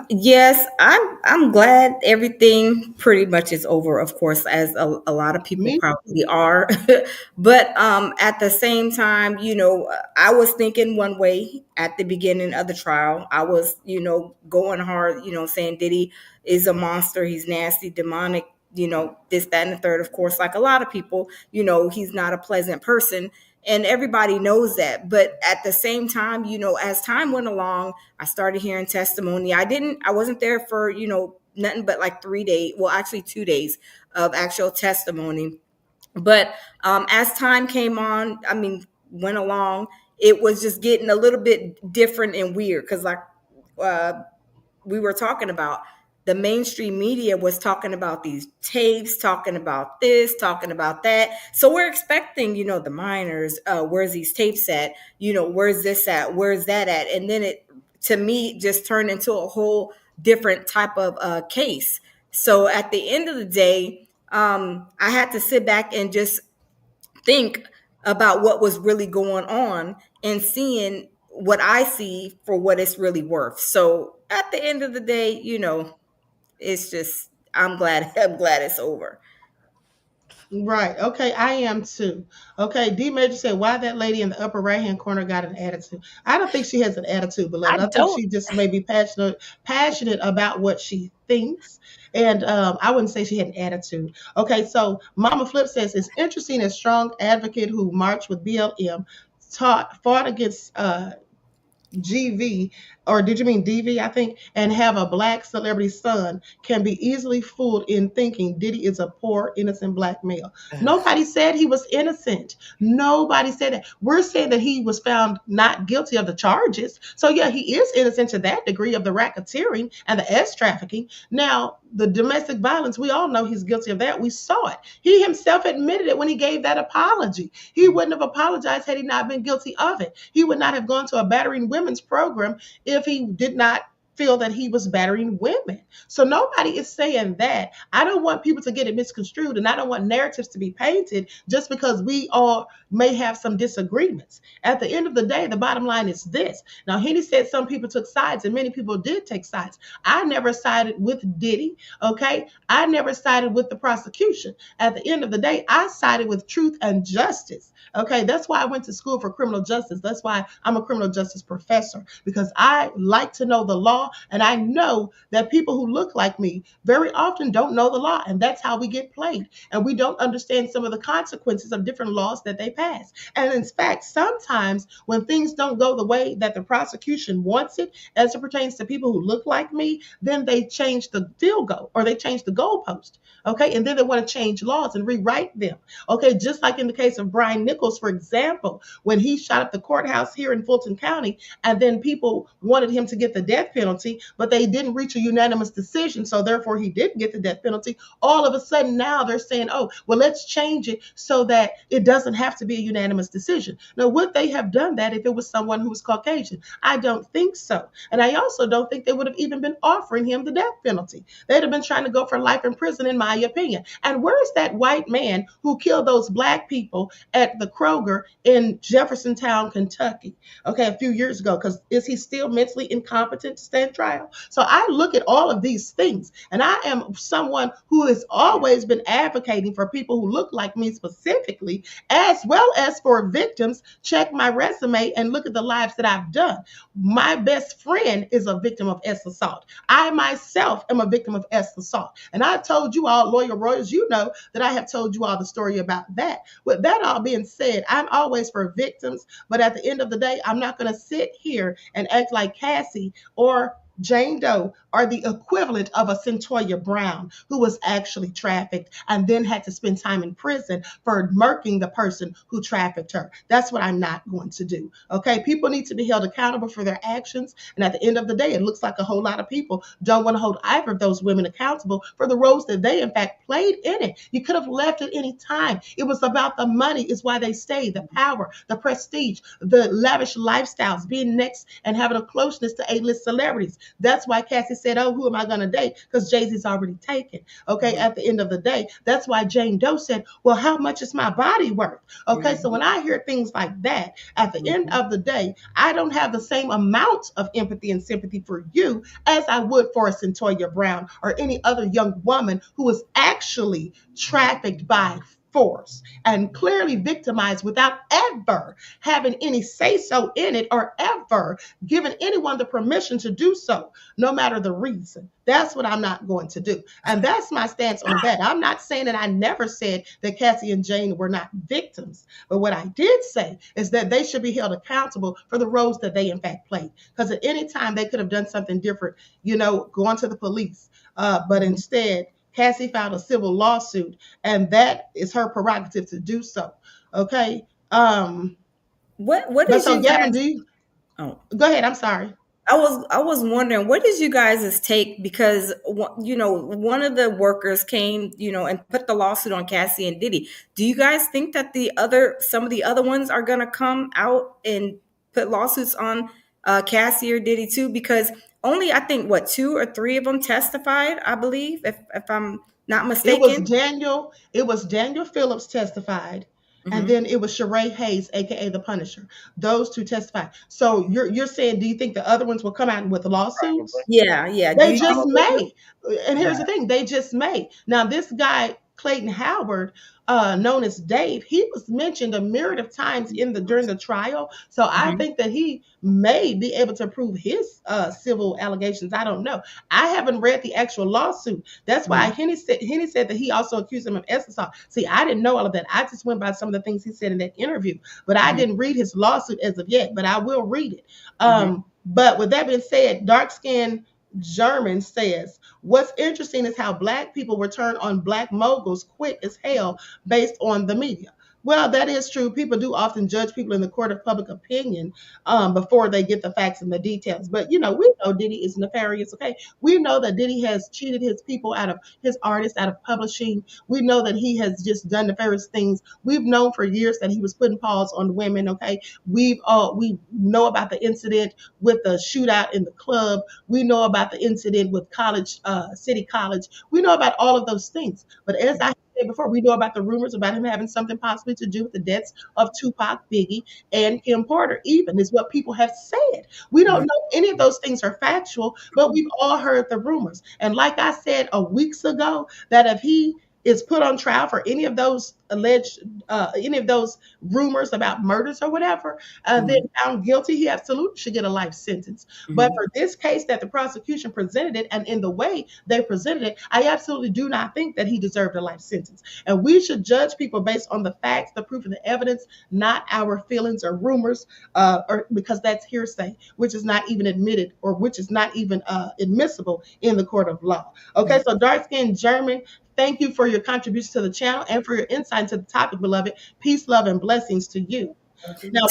Yes, I'm glad everything pretty much is over, of course, as a lot of people Me? probably are. But at the same time, I was thinking one way at the beginning of the trial. I was, going hard, saying Diddy is a monster, he's nasty, demonic, this, that, and the third. Of course, like a lot of people, he's not a pleasant person. And everybody knows that. But at the same time, as time went along, I started hearing testimony. I wasn't there for, nothing but like 3 days. Well, actually 2 days of actual testimony. But as time came on, went along, it was just getting a little bit different and weird. Cause like, we were talking about, the mainstream media was talking about these tapes, talking about this, talking about that. So we're expecting, the minors, where's these tapes at? Where's this at? Where's that at? And then it, to me, just turned into a whole different type of case. So at the end of the day, I had to sit back and just think about what was really going on and seeing what I see for what it's really worth. So at the end of the day, it's just, I'm glad I'm glad it's over. Right. Okay, I am too. Okay, D Major said, why that lady in the upper right hand corner got an attitude. I don't think she has an attitude, I beloved. I think don't. she just may be passionate about what she thinks. And I wouldn't say she had an attitude. Okay, so Mama Flip says it's interesting, a strong advocate who marched with BLM fought against GV, or did you mean DV, I think, and have a black celebrity son can be easily fooled in thinking Diddy is a poor, innocent black male. Nobody said he was innocent. Nobody said that. We're saying that he was found not guilty of the charges. So, yeah, he is innocent to that degree of the racketeering and the S trafficking. Now, the domestic violence, we all know he's guilty of that. We saw it. He himself admitted it when he gave that apology. He wouldn't have apologized had he not been guilty of it. He would not have gone to a battering women's program if he did not feel that he was battering women. So nobody is saying that. I don't want people to get it misconstrued, and I don't want narratives to be painted just because we all may have some disagreements. At the end of the day, the bottom line is this. Now, Henny said some people took sides, and many people did take sides. I never sided with Diddy, okay? I never sided with the prosecution. At the end of the day, I sided with truth and justice. Okay, that's why I went to school for criminal justice. That's why I'm a criminal justice professor, because I like to know the law, and I know that people who look like me very often don't know the law, and that's how we get played. And we don't understand some of the consequences of different laws that they pass. And in fact, sometimes when things don't go the way that the prosecution wants it, as it pertains to people who look like me, then they change the field goal, or they change the goalpost. Okay, and then they want to change laws and rewrite them. Okay, just like in the case of Brian Nichols, for example, when he shot up the courthouse here in Fulton County, and then people wanted him to get the death penalty, but they didn't reach a unanimous decision, so therefore he didn't get the death penalty. All of a sudden now they're saying, oh, well, let's change it so that it doesn't have to be a unanimous decision. Now, would they have done that if it was someone who was Caucasian? I don't think so. And I also don't think they would have even been offering him the death penalty. They'd have been trying to go for life in prison, in my opinion. And where's that white man who killed those black people at the Kroger in Jeffersontown, Kentucky, okay, a few years ago? Because is he still mentally incompetent to stand trial? So I look at all of these things, and I am someone who has always been advocating for people who look like me specifically, as well as for victims. Check my resume and look at the lives that I've done. My best friend is a victim of S assault. I myself am a victim of S assault. And I've told you all, Lawyer Royals, you know that I have told you all the story about that. With that all being said, I'm always for victims, but at the end of the day, I'm not going to sit here and act like Cassie or Jane Doe are the equivalent of a Centoya Brown who was actually trafficked and then had to spend time in prison for murking the person who trafficked her. That's what I'm not going to do. Okay, people need to be held accountable for their actions. And at the end of the day, it looks like a whole lot of people don't want to hold either of those women accountable for the roles that they, in fact, played in it. You could have left at any time. It was about the money, is why they stayed, the power, the prestige, the lavish lifestyles, being next and having a closeness to A-list celebrities. That's why Cassie said, oh, who am I going to date? Because Jay-Z's already taken. Okay, at the end of the day, that's why Jane Doe said, well, how much is my body worth? Okay, so when I hear things like that, at the end of the day, I don't have the same amount of empathy and sympathy for you as I would for a Centoya Brown or any other young woman who was actually trafficked by force and clearly victimized without ever having any say so in it or ever giving anyone the permission to do so, no matter the reason. That's what I'm not going to do. And that's my stance on that. I'm not saying that I never said that Cassie and Jane were not victims. But what I did say is that they should be held accountable for the roles that they in fact played. Because at any time they could have done something different, going to the police. But instead, Cassie filed a civil lawsuit, and that is her prerogative to do so. Okay. What is so you Gavin, guys? do you Oh, go ahead? I'm sorry. I was wondering, what is you guys' take? Because one of the workers came, and put the lawsuit on Cassie and Diddy. Do you guys think that some of the other ones are gonna come out and put lawsuits on Cassie or Diddy too? Because only, I think, what, 2 or 3 of them testified, I believe, if I'm not It was mistaken. Daniel. It was Daniel Phillips testified, and Hmm. then it was Sheree Hayes, aka the Punisher. Those two testified. So you're saying, do you think the other ones will come out with Probably. lawsuits? Yeah, yeah. Do They you just think they may. will? And here's Yeah. the thing, they just may. Now, this guy Clayton Howard, known as Dave, he was mentioned a myriad of times during the trial. So I think that he may be able to prove his civil allegations. I don't know. I haven't read the actual lawsuit. That's why Henny said that he also accused him of assault. See, I didn't know all of that. I just went by some of the things he said in that interview, but I didn't read his lawsuit as of yet. But I will read it. But with that being said, dark skinned German says, what's interesting is how black people were turned on black moguls quick as hell based on the media. Well, that is true. People do often judge people in the court of public opinion before they get the facts and the details. But, you know, we know Diddy is nefarious, okay? We know that Diddy has cheated his people out of his artists, out of publishing. We know that he has just done nefarious things. We've known for years that he was putting paws on women, okay? We know about the incident with the shootout in the club. We know about the incident with City College. We know about all of those things. But as I said before, we know about the rumors about him having something possibly to do with the deaths of Tupac, Biggie, and Kim Porter, even is what people have said. We don't know any of those things are factual, but we've all heard the rumors. And like I said weeks ago, that if he is put on trial for any of those any of those rumors about murders or whatever, then found guilty, he absolutely should get a life sentence. But for this case that the prosecution presented it, and in the way they presented it, I absolutely do not think that he deserved a life sentence. And we should judge people based on the facts, the proof, and the evidence, not our feelings or rumors, or because that's hearsay, which is not even admitted, or which is not even admissible in the court of law. Okay, so dark skinned German, thank you for your contribution to the channel and for your insight into the topic, beloved. Peace, love, and blessings to you. Now,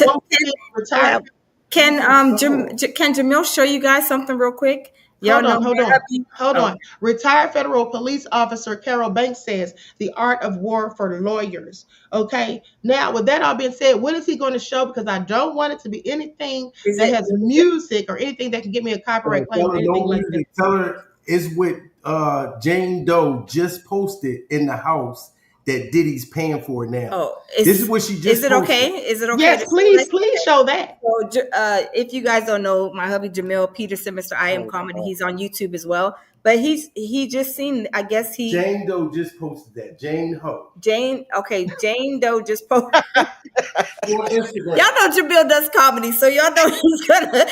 can Jamil show you guys something real quick? Hold on. Retired federal police officer Carol Banks says the art of war for lawyers. Okay. Now, with that all being said, what is he going to show? Because I don't want it to be anything that has music or anything that can give me a copyright claim or anything like that. Tell her it's what Jane Doe just posted in the house that Diddy's paying for now. Oh, this is what she just Is it posted. okay? Is it okay? Yes, please show that. So, if you guys don't know, my hubby Jamil Peterson, Mr. I Am Comedy, he's on YouTube as well. But he just seen, I guess Jane Doe just posted that. Jane Doe just posted on Instagram. Y'all know Jamil does comedy, so y'all know he's gonna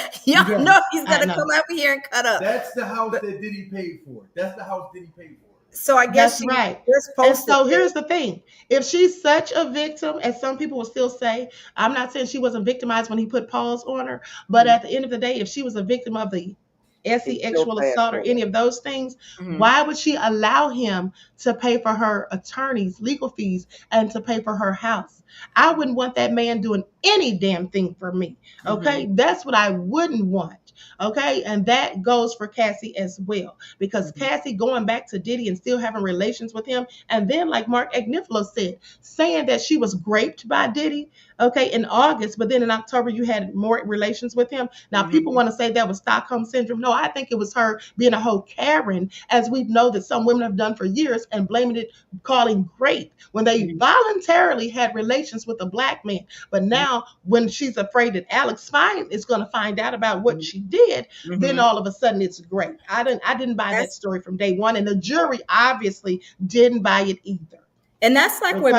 come over here and cut up. That's the house that Diddy paid for. That's the house Diddy paid for. So I guess that's right. And so here's the thing. If she's such a victim, as some people will still say, I'm not saying she wasn't victimized when he put paws on her, but at the end of the day, if she was a victim of the sexual assault or any of those things, why would she allow him to pay for her attorney's legal fees and to pay for her house? I wouldn't want that man doing any damn thing for me. Okay. That's what I wouldn't want. Okay. And that goes for Cassie as well, because Cassie going back to Diddy and still having relations with him. And then, like Mark Agnifilo said, saying that she was raped by Diddy, okay, in August, but then in October, you had more relations with him. Now, people want to say that was Stockholm Syndrome. No, I think it was her being a whole Karen, as we know that some women have done for years, and blaming it, calling rape when they voluntarily had relations with a black man. But now, when she's afraid that Alex Fine is going to find out about what she did, then all of a sudden it's great. I didn't buy that story from day one, and the jury obviously didn't buy it either. And that's like where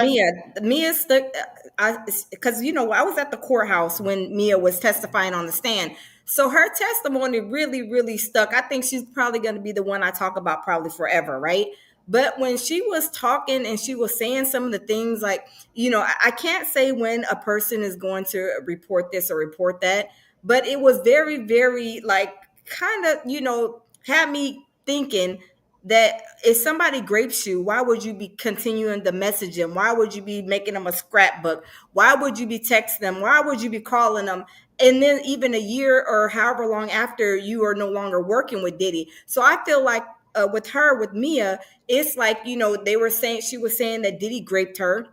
Mia's stuck, because I was at the courthouse when Mia was testifying on the stand. So her testimony really, really stuck. I think she's probably going to be the one I talk about probably forever, right? But when she was talking and she was saying some of the things, like, I can't say when a person is going to report this or report that, but it was very, very, like, kind of, had me thinking that if somebody grapes you, why would you be continuing the messaging? Why would you be making them a scrapbook? Why would you be texting them? Why would you be calling them? And then even a year or however long after, you are no longer working with Diddy. So I feel like with Mia, it's like, she was saying that Diddy graped her.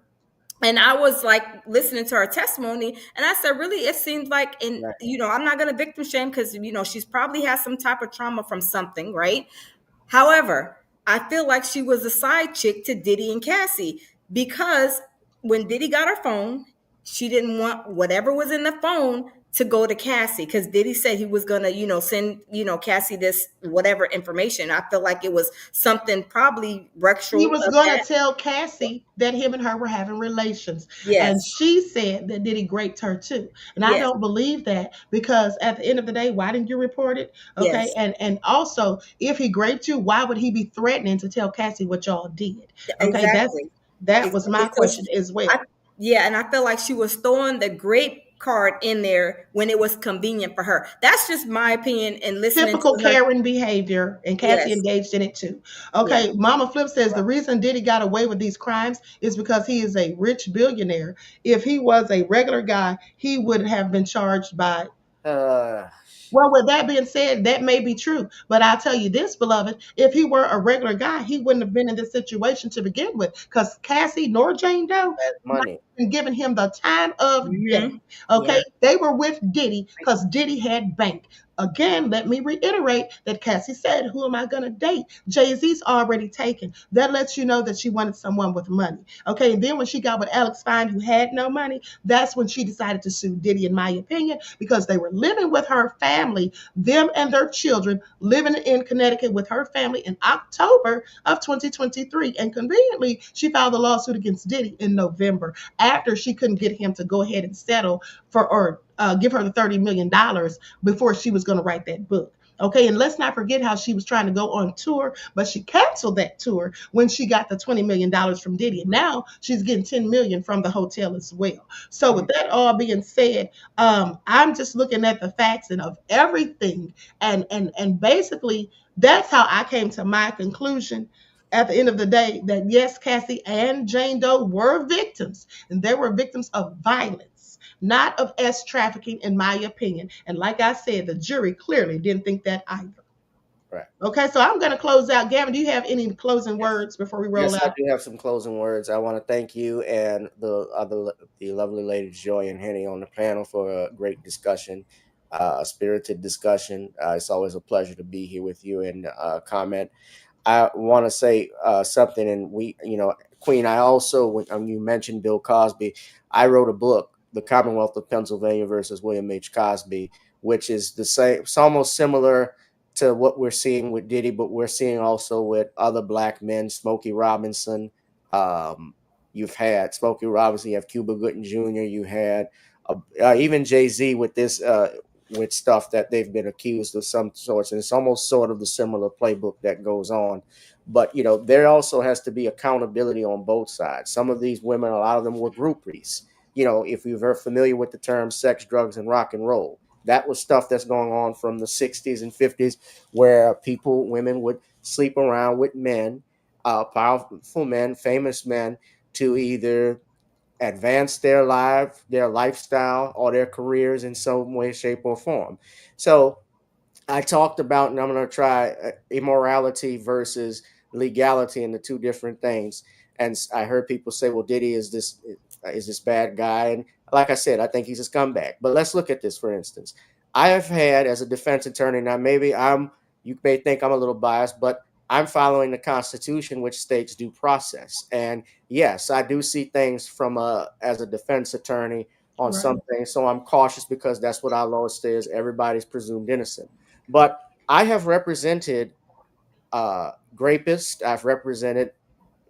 And I was like listening to her testimony, and I said, really, it seems like, I'm not going to victim shame because, she's probably has some type of trauma from something, right? However, I feel like she was a side chick to Diddy and Cassie, because when Diddy got her phone, she didn't want whatever was in the phone to go to Cassie, because Diddy said he was gonna, send, Cassie this whatever information. I feel like it was something probably He rectal was of going to that. tell Cassie that him and her were having relations. And Yes, she said that Diddy raped her too. And I yes, don't believe that, because at the end of the day, why didn't you report it? Okay. yes, And also, if he raped you, why would he be threatening to tell Cassie what y'all did? Okay. exactly, That was my exactly. So question as well. yeah, and I feel like she was throwing the grape card in there when it was convenient for her. That's just my opinion and listening to Typical her. Karen behavior, and Cassie Yes, engaged in it too. yes, Okay, Mama Flip says the reason Diddy got away with these crimes is because he is a rich billionaire. If he was a regular guy, he would have been charged by. Uh, Well, with that being said, that may be true. But I'll tell you this, beloved, if he were a regular guy, he wouldn't have been in this situation to begin with. Because Cassie nor Jane Doe that not money. even giving him the time of day. hmm, yeah, Okay. They were with Diddy because Diddy had bank. Again, let me reiterate that Cassie said, who am I going to date? Jay-Z's already taken. That lets you know that she wanted someone with money. Okay. And then when she got with Alex Fine, who had no money, that's when she decided to sue Diddy, in my opinion, because they were living with her family, them and their children, living in Connecticut with her family in October of 2023. And conveniently, she filed a lawsuit against Diddy in November after she couldn't get him to go ahead and settle for, or give her the $30 million before she was going to write that book. Okay, and let's not forget how she was trying to go on tour, but she canceled that tour when she got the $20 million from Diddy. And now she's getting $10 million from the hotel as well. So with that all being said, I'm just looking at the facts and of everything, and basically that's how I came to my conclusion at the end of the day, that yes, Cassie and Jane Doe were victims, and they were victims of violence, not of S trafficking, in my opinion. And like I said, the jury clearly didn't think that either. Right. Okay, so I'm going to close out. Gavin, do you have any closing Yes. words before we roll Yes, I out? do have some closing words. I want to thank you and the lovely ladies Joy and Henny on the panel for a great discussion, a spirited discussion. It's always a pleasure to be here with you and comment. I want to say something, and Queen. I also, when you mentioned Bill Cosby, I wrote a book, The Commonwealth of Pennsylvania versus William H. Cosby, which is the same. It's almost similar to what we're seeing with Diddy, but we're seeing also with other black men, Smokey Robinson. Um, you've had Smokey Robinson, you have Cuba Gooding Jr., you had even Jay-Z with this with stuff that they've been accused of some sorts, and it's almost sort of the similar playbook that goes on. But there also has to be accountability on both sides. Some of these women, a lot of them were groupies. If you're familiar with the term sex, drugs, and rock and roll, that was stuff that's going on from the 60s and 50s, where women would sleep around with men, powerful men, famous men, to either advance their lifestyle, or their careers in some way, shape, or form. So I talked about, and I'm going to try immorality versus legality, and the two different things. And I heard people say, "Well, Diddy is this bad guy," and like I said, I think he's a scumbag. But let's look at this, for instance. I have had, as a defense attorney, now maybe you may think I'm a little biased, but I'm following the Constitution, which states due process. And yes, I do see things as a defense attorney on Right. something. So I'm cautious because that's what our law says. Everybody's presumed innocent. But I have represented rapists. I've represented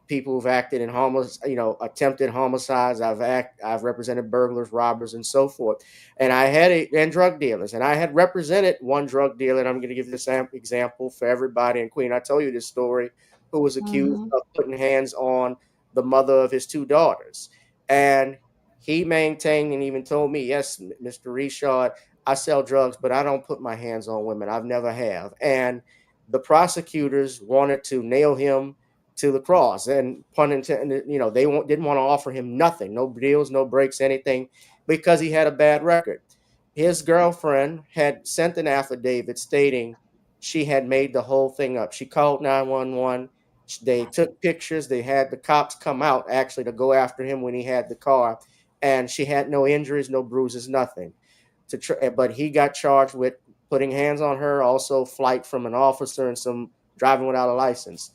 people who've acted in attempted homicides. I've represented burglars, robbers, and so forth. And and drug dealers. And I had represented one drug dealer, and I'm going to give this example for everybody. And Queen, I told you this story, who was accused Mm-hmm. of putting hands on the mother of his two daughters. And he maintained and even told me, "Yes, Mr. Richard, I sell drugs, but I don't put my hands on women. I've never have." And the prosecutors wanted to nail him to the cross, and pun intended, they didn't want to offer him nothing, no deals, no breaks, anything, because he had a bad record. His girlfriend had sent an affidavit stating she had made the whole thing up. She called 911. They took pictures. They had the cops come out actually to go after him when he had the car, and she had no injuries, no bruises, nothing. But he got charged with putting hands on her, also flight from an officer, and some driving without a license.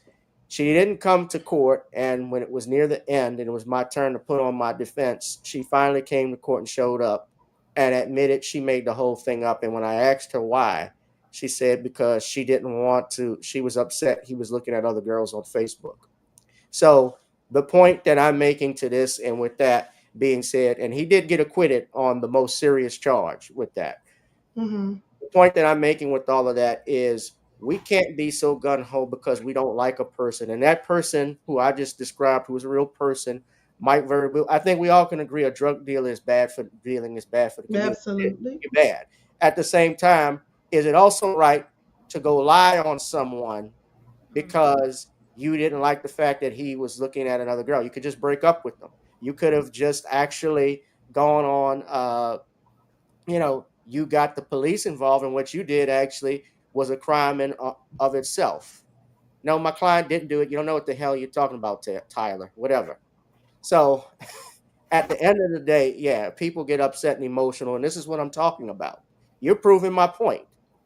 She didn't come to court, and when it was near the end and it was my turn to put on my defense, she finally came to court and showed up. and admitted she made the whole thing up. And when I asked her why, she said because she didn't want to, she was upset he was looking at other girls on Facebook. So the point that I'm making to this, and with that being said, and he did get acquitted on the most serious charge with that. Mm-hmm. The point that I'm making with all of that is we can't be so gun ho because we don't like a person. And that person who I just described, who is a real person, might very well. I think we all can agree a drug dealer is bad for dealing, is bad for the community. Absolutely. It's bad. At the same time, is it also right to go lie on someone because you didn't like the fact that he was looking at another girl? You could just break up with them. You could have just actually gone on, you got the police involved, and what you did actually was a crime in of itself. No, my client didn't do it. You don't know what the hell you're talking about, Tyler, whatever. So at the end of the day, yeah, people get upset and emotional, and this is what I'm talking about. You're proving my point.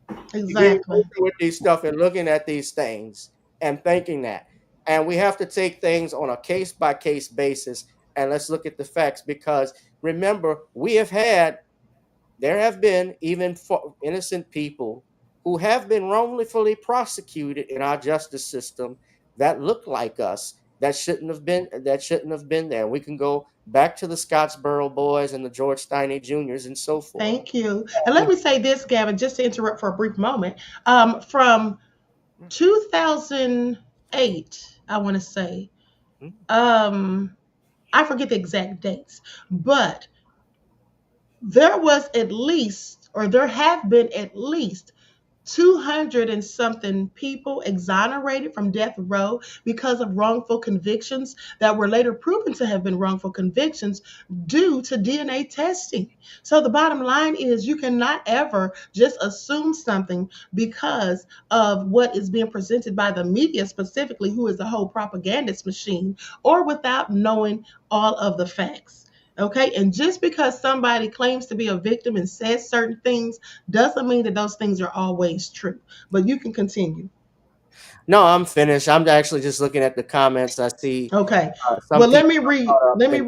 You're getting Exactly. closer with these stuff and looking at these things and thinking that. And we have to take things on a case by case basis, and let's look at the facts, because remember, there have been even innocent people who have been wrongfully prosecuted in our justice system that look like us, that shouldn't have been there. We can go back to the Scottsboro boys and the George Steiny Juniors and so forth. Thank you. And let me say this, Gavin, just to interrupt for a brief moment. From 2008, I want to say, I forget the exact dates, but there was at least, or there have been at least 200 and something people exonerated from death row because of wrongful convictions that were later proven to have been wrongful convictions due to DNA testing. So the bottom line is you cannot ever just assume something because of what is being presented by the media, specifically, who is a whole propagandist machine, or without knowing all of the facts. Okay, and just because somebody claims to be a victim and says certain things doesn't mean that those things are always true. But you can continue. No, I'm finished. I'm actually just looking at the comments. I see Okay. some Well, people let me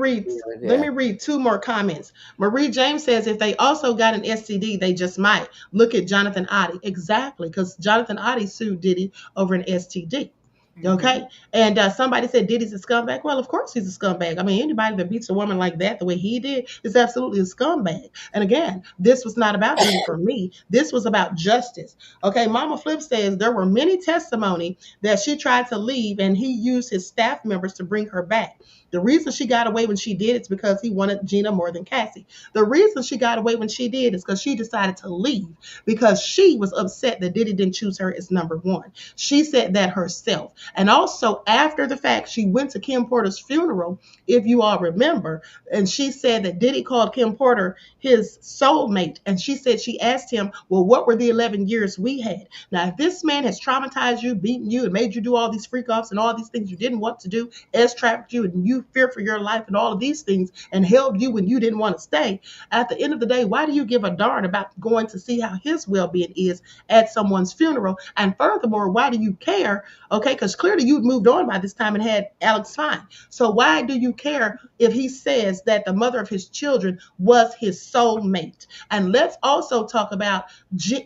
read two more comments. Marie James says if they also got an STD, they just might. Look at Jonathan Oddie. Exactly, because Jonathan Oddie sued Diddy over an STD. Okay. And somebody said Diddy's a scumbag. Well, of course he's a scumbag. I mean, anybody that beats a woman like that the way he did is absolutely a scumbag. And again, this was not about Diddy for me. This was about justice. Okay. Mama Flip says there were many testimony that she tried to leave and he used his staff members to bring her back. The reason she got away when she did is because he wanted Gina more than Cassie. The reason she got away when she did is because she decided to leave because she was upset that Diddy didn't choose her as number one. She said that herself. And also, after the fact, she went to Kim Porter's funeral, if you all remember, and she said that Diddy called Kim Porter his soulmate. And she said she asked him, well, what were the 11 years we had? Now, if this man has traumatized you, beaten you, and made you do all these freak offs and all these things you didn't want to do, trafficked you, and you fear for your life and all of these things, and held you when you didn't want to stay, at the end of the day, why do you give a darn about going to see how his well-being is at someone's funeral? And furthermore, why do you care? Okay, because clearly you'd moved on by this time and had Alex Fine. So why do you care if he says that the mother of his children was his soulmate? And let's also talk about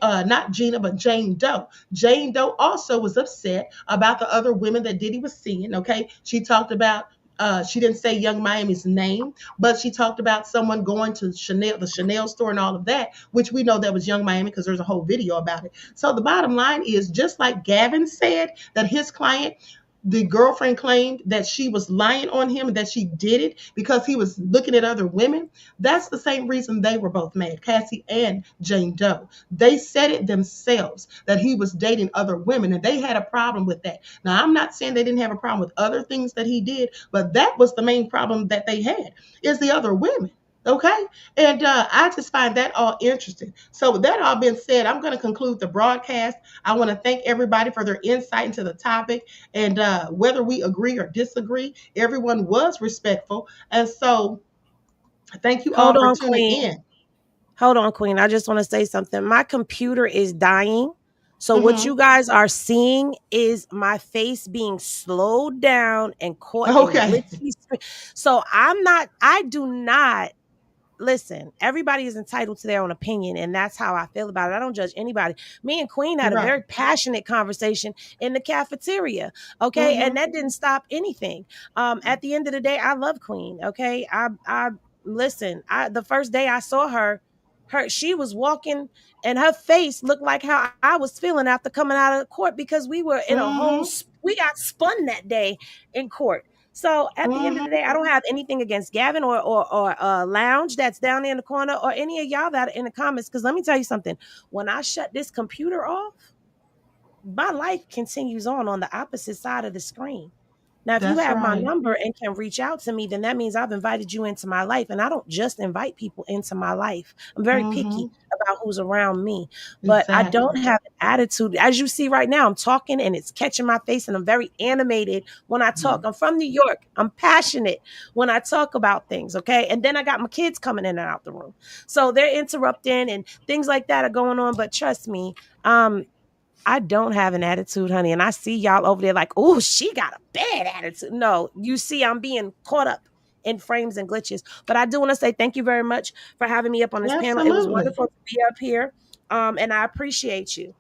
not Gina, but Jane Doe. Jane Doe also was upset about the other women that Diddy was seeing. Okay, she talked about she didn't say Young Miami's name, but she talked about someone going to the Chanel store and all of that, which we know that was Young Miami because there's a whole video about it. So the bottom line is, just like Gavin said that his client, the girlfriend, claimed that she was lying on him and that she did it because he was looking at other women. That's the same reason they were both mad, Cassie and Jane Doe. They said it themselves that he was dating other women, and they had a problem with that. Now, I'm not saying they didn't have a problem with other things that he did, but that was the main problem that they had, is the other women. Okay. And I just find that all interesting. So with that all being said, I'm going to conclude the broadcast. I want to thank everybody for their insight into the topic. And whether we agree or disagree, everyone was respectful. And so thank you all Hold for on, tuning Queen. in. Hold on, Queen. I just want to say something. My computer is dying. So what you guys are seeing is my face being slowed down and caught in Okay. glitchy. So I do not listen, everybody is entitled to their own opinion, and that's how I feel about it. I don't judge anybody. Me and Queen had a very passionate conversation in the cafeteria, okay, and that didn't stop anything. At the end of the day, I love Queen, okay. I listen. The first day I saw her, she was walking, and her face looked like how I was feeling after coming out of court, because we were in a whole. We got spun that day in court. So at the end of the day, I don't have anything against Gavin or Lounge that's down there in the corner, or any of y'all that are in the comments. Because let me tell you something. When I shut this computer off, my life continues on the opposite side of the screen. Now, if you have my number and can reach out to me, then that means I've invited you into my life. And I don't just invite people into my life. I'm very picky about who's around me. But I don't have an attitude. As you see right now, I'm talking and it's catching my face, and I'm very animated when I talk. I'm from New York. I'm passionate when I talk about things, okay? And then I got my kids coming in and out the room. So they're interrupting and things like that are going on. But trust me, I don't have an attitude, honey. And I see y'all over there like, oh, she got a bad attitude. No, you see, I'm being caught up in frames and glitches. But I do want to say thank you very much for having me up on this panel. It was wonderful to be up here. And I appreciate you.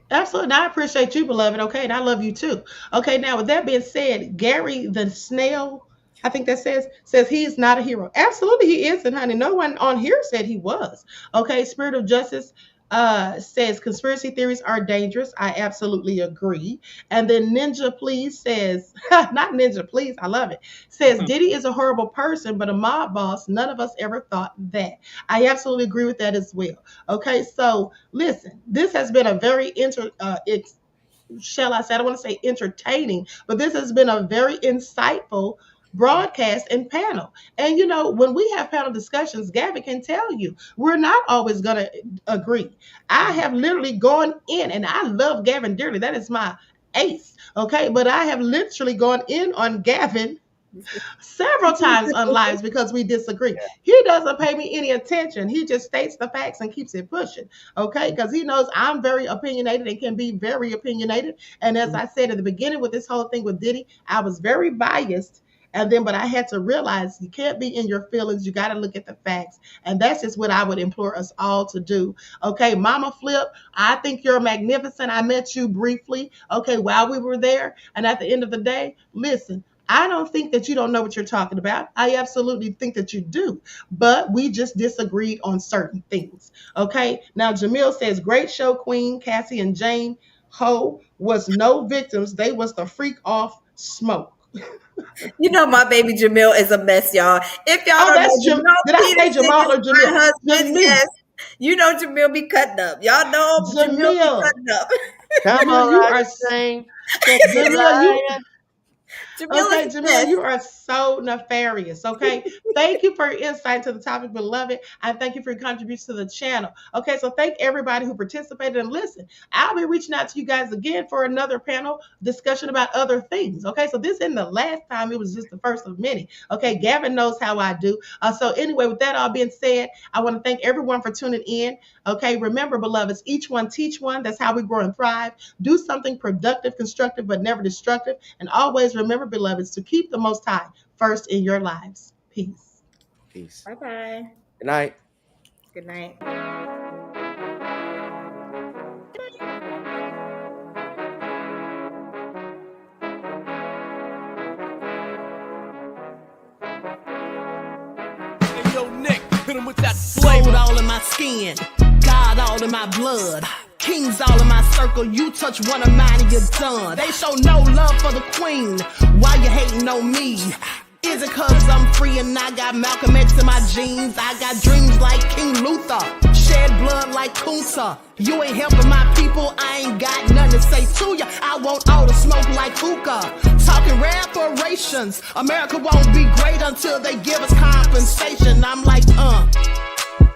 Absolutely. I appreciate you, beloved. Okay. And I love you too. Okay. Now, with that being said, Gary the Snail, I think that says he's not a hero. Absolutely, he isn't, honey. No one on here said he was. Okay. Spirit of Justice says conspiracy theories are dangerous. I absolutely agree. And then Ninja Please says, not Ninja Please, I love it, says Diddy is a horrible person, but a mob boss. None of us ever thought that. I absolutely agree with that as well. Okay, so listen, this has been a very shall I say, I don't want to say entertaining, but this has been a very insightful broadcast and panel. And you know, when we have panel discussions, Gavin can tell you, we're not always going to agree. I have literally gone in, and I love Gavin dearly. That is my ace. Okay. But I have literally gone in on Gavin several times on lives because we disagree. He doesn't pay me any attention. He just states the facts and keeps it pushing. Okay. Because he knows I'm very opinionated and can be very opinionated. And as I said at the beginning with this whole thing with Diddy, I was very biased. But I had to realize you can't be in your feelings. You got to look at the facts. And that's just what I would implore us all to do. Okay, Mama Flip, I think you're magnificent. I met you briefly, okay, while we were there. And at the end of the day, listen, I don't think that you don't know what you're talking about. I absolutely think that you do. But we just disagreed on certain things. Okay, now Jamil says, great show, Queen, Cassie, and Jane Ho was no victims. They was the freak off smoke. You know, my baby Jamil is a mess, y'all. If y'all don't know, did I say Jamal or Jamil? Husband, yes. You know Jamil be cutting up. Y'all know Jamil be cutting up. Come on, you are saying Jamil, you are so nefarious. Okay, thank you for your insight to the topic, beloved. I thank you for your contribution to the channel. Okay, so thank everybody who participated and listened. I'll be reaching out to you guys again for another panel discussion about other things. Okay, so this isn't the last time; it was just the first of many. Okay, Gavin knows how I do. So anyway, with that all being said, I want to thank everyone for tuning in. Okay, remember, beloveds, each one teach one. That's how we grow and thrive. Do something productive, constructive, but never destructive. And always remember, beloveds, to keep the Most High first in your lives. Peace. Peace. Bye-bye. Good night. Good night. Hey, yo, Nick, hit him with that flavor. All in my skin, God all in my blood. Kings all in my circle, you touch one of mine and you're done. They show no love for the queen, why you hating on me? Is it cause I'm free and I got Malcolm X in my jeans? I got dreams like King Luther, shed blood like Kunsa. You ain't helping my people, I ain't got nothing to say to ya. I want all the smoke like hookah. Talking reparations, America won't be great until they give us compensation. I'm like,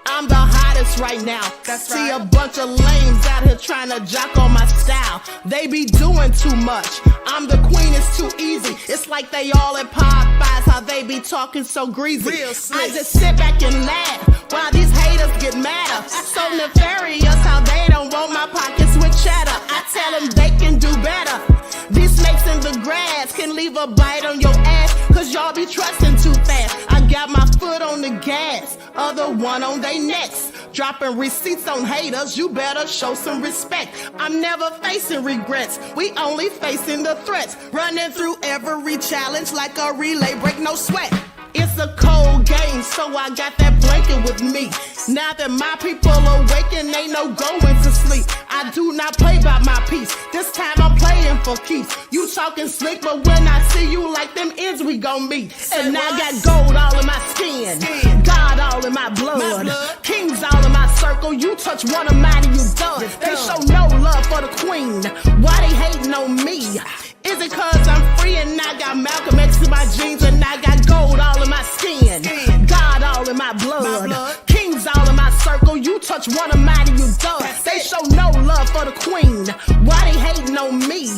I'm the hottest right now. That's See right. A bunch of lames out here trying to jock on my style. They be doing too much. I'm the queen, it's too easy. It's like they all at Popeyes, how they be talking so greasy. I just sit back and laugh while these haters get madder. So nefarious how they don't want my pockets with cheddar. I tell them they can do better. These snakes in the grass can leave a bite on your ass, cause y'all be trusting too fast. I got my foot on the gas, other one on they necks. Dropping receipts on haters, you better show some respect. I'm never facing regrets, we only facing the threats. Running through every challenge like a relay, break no sweat. It's a cold game, so I got that blanket with me. Now that my people awaken, ain't no going to sleep. I do not play by my piece, this time I'm playing for keeps. You talking slick, but when I see you like them ends, we gon' meet. And I got gold all in my skin, God all in my blood, kings all in my circle. You touch one of mine and you done. They show no love for the queen, why they hating on me? Is it cause I'm free and I got Malcolm X in my jeans and I got gold all in my skin, God all in my blood, kings all in my circle. You touch one of mine and you done. They show no love for the queen, why they hating on me?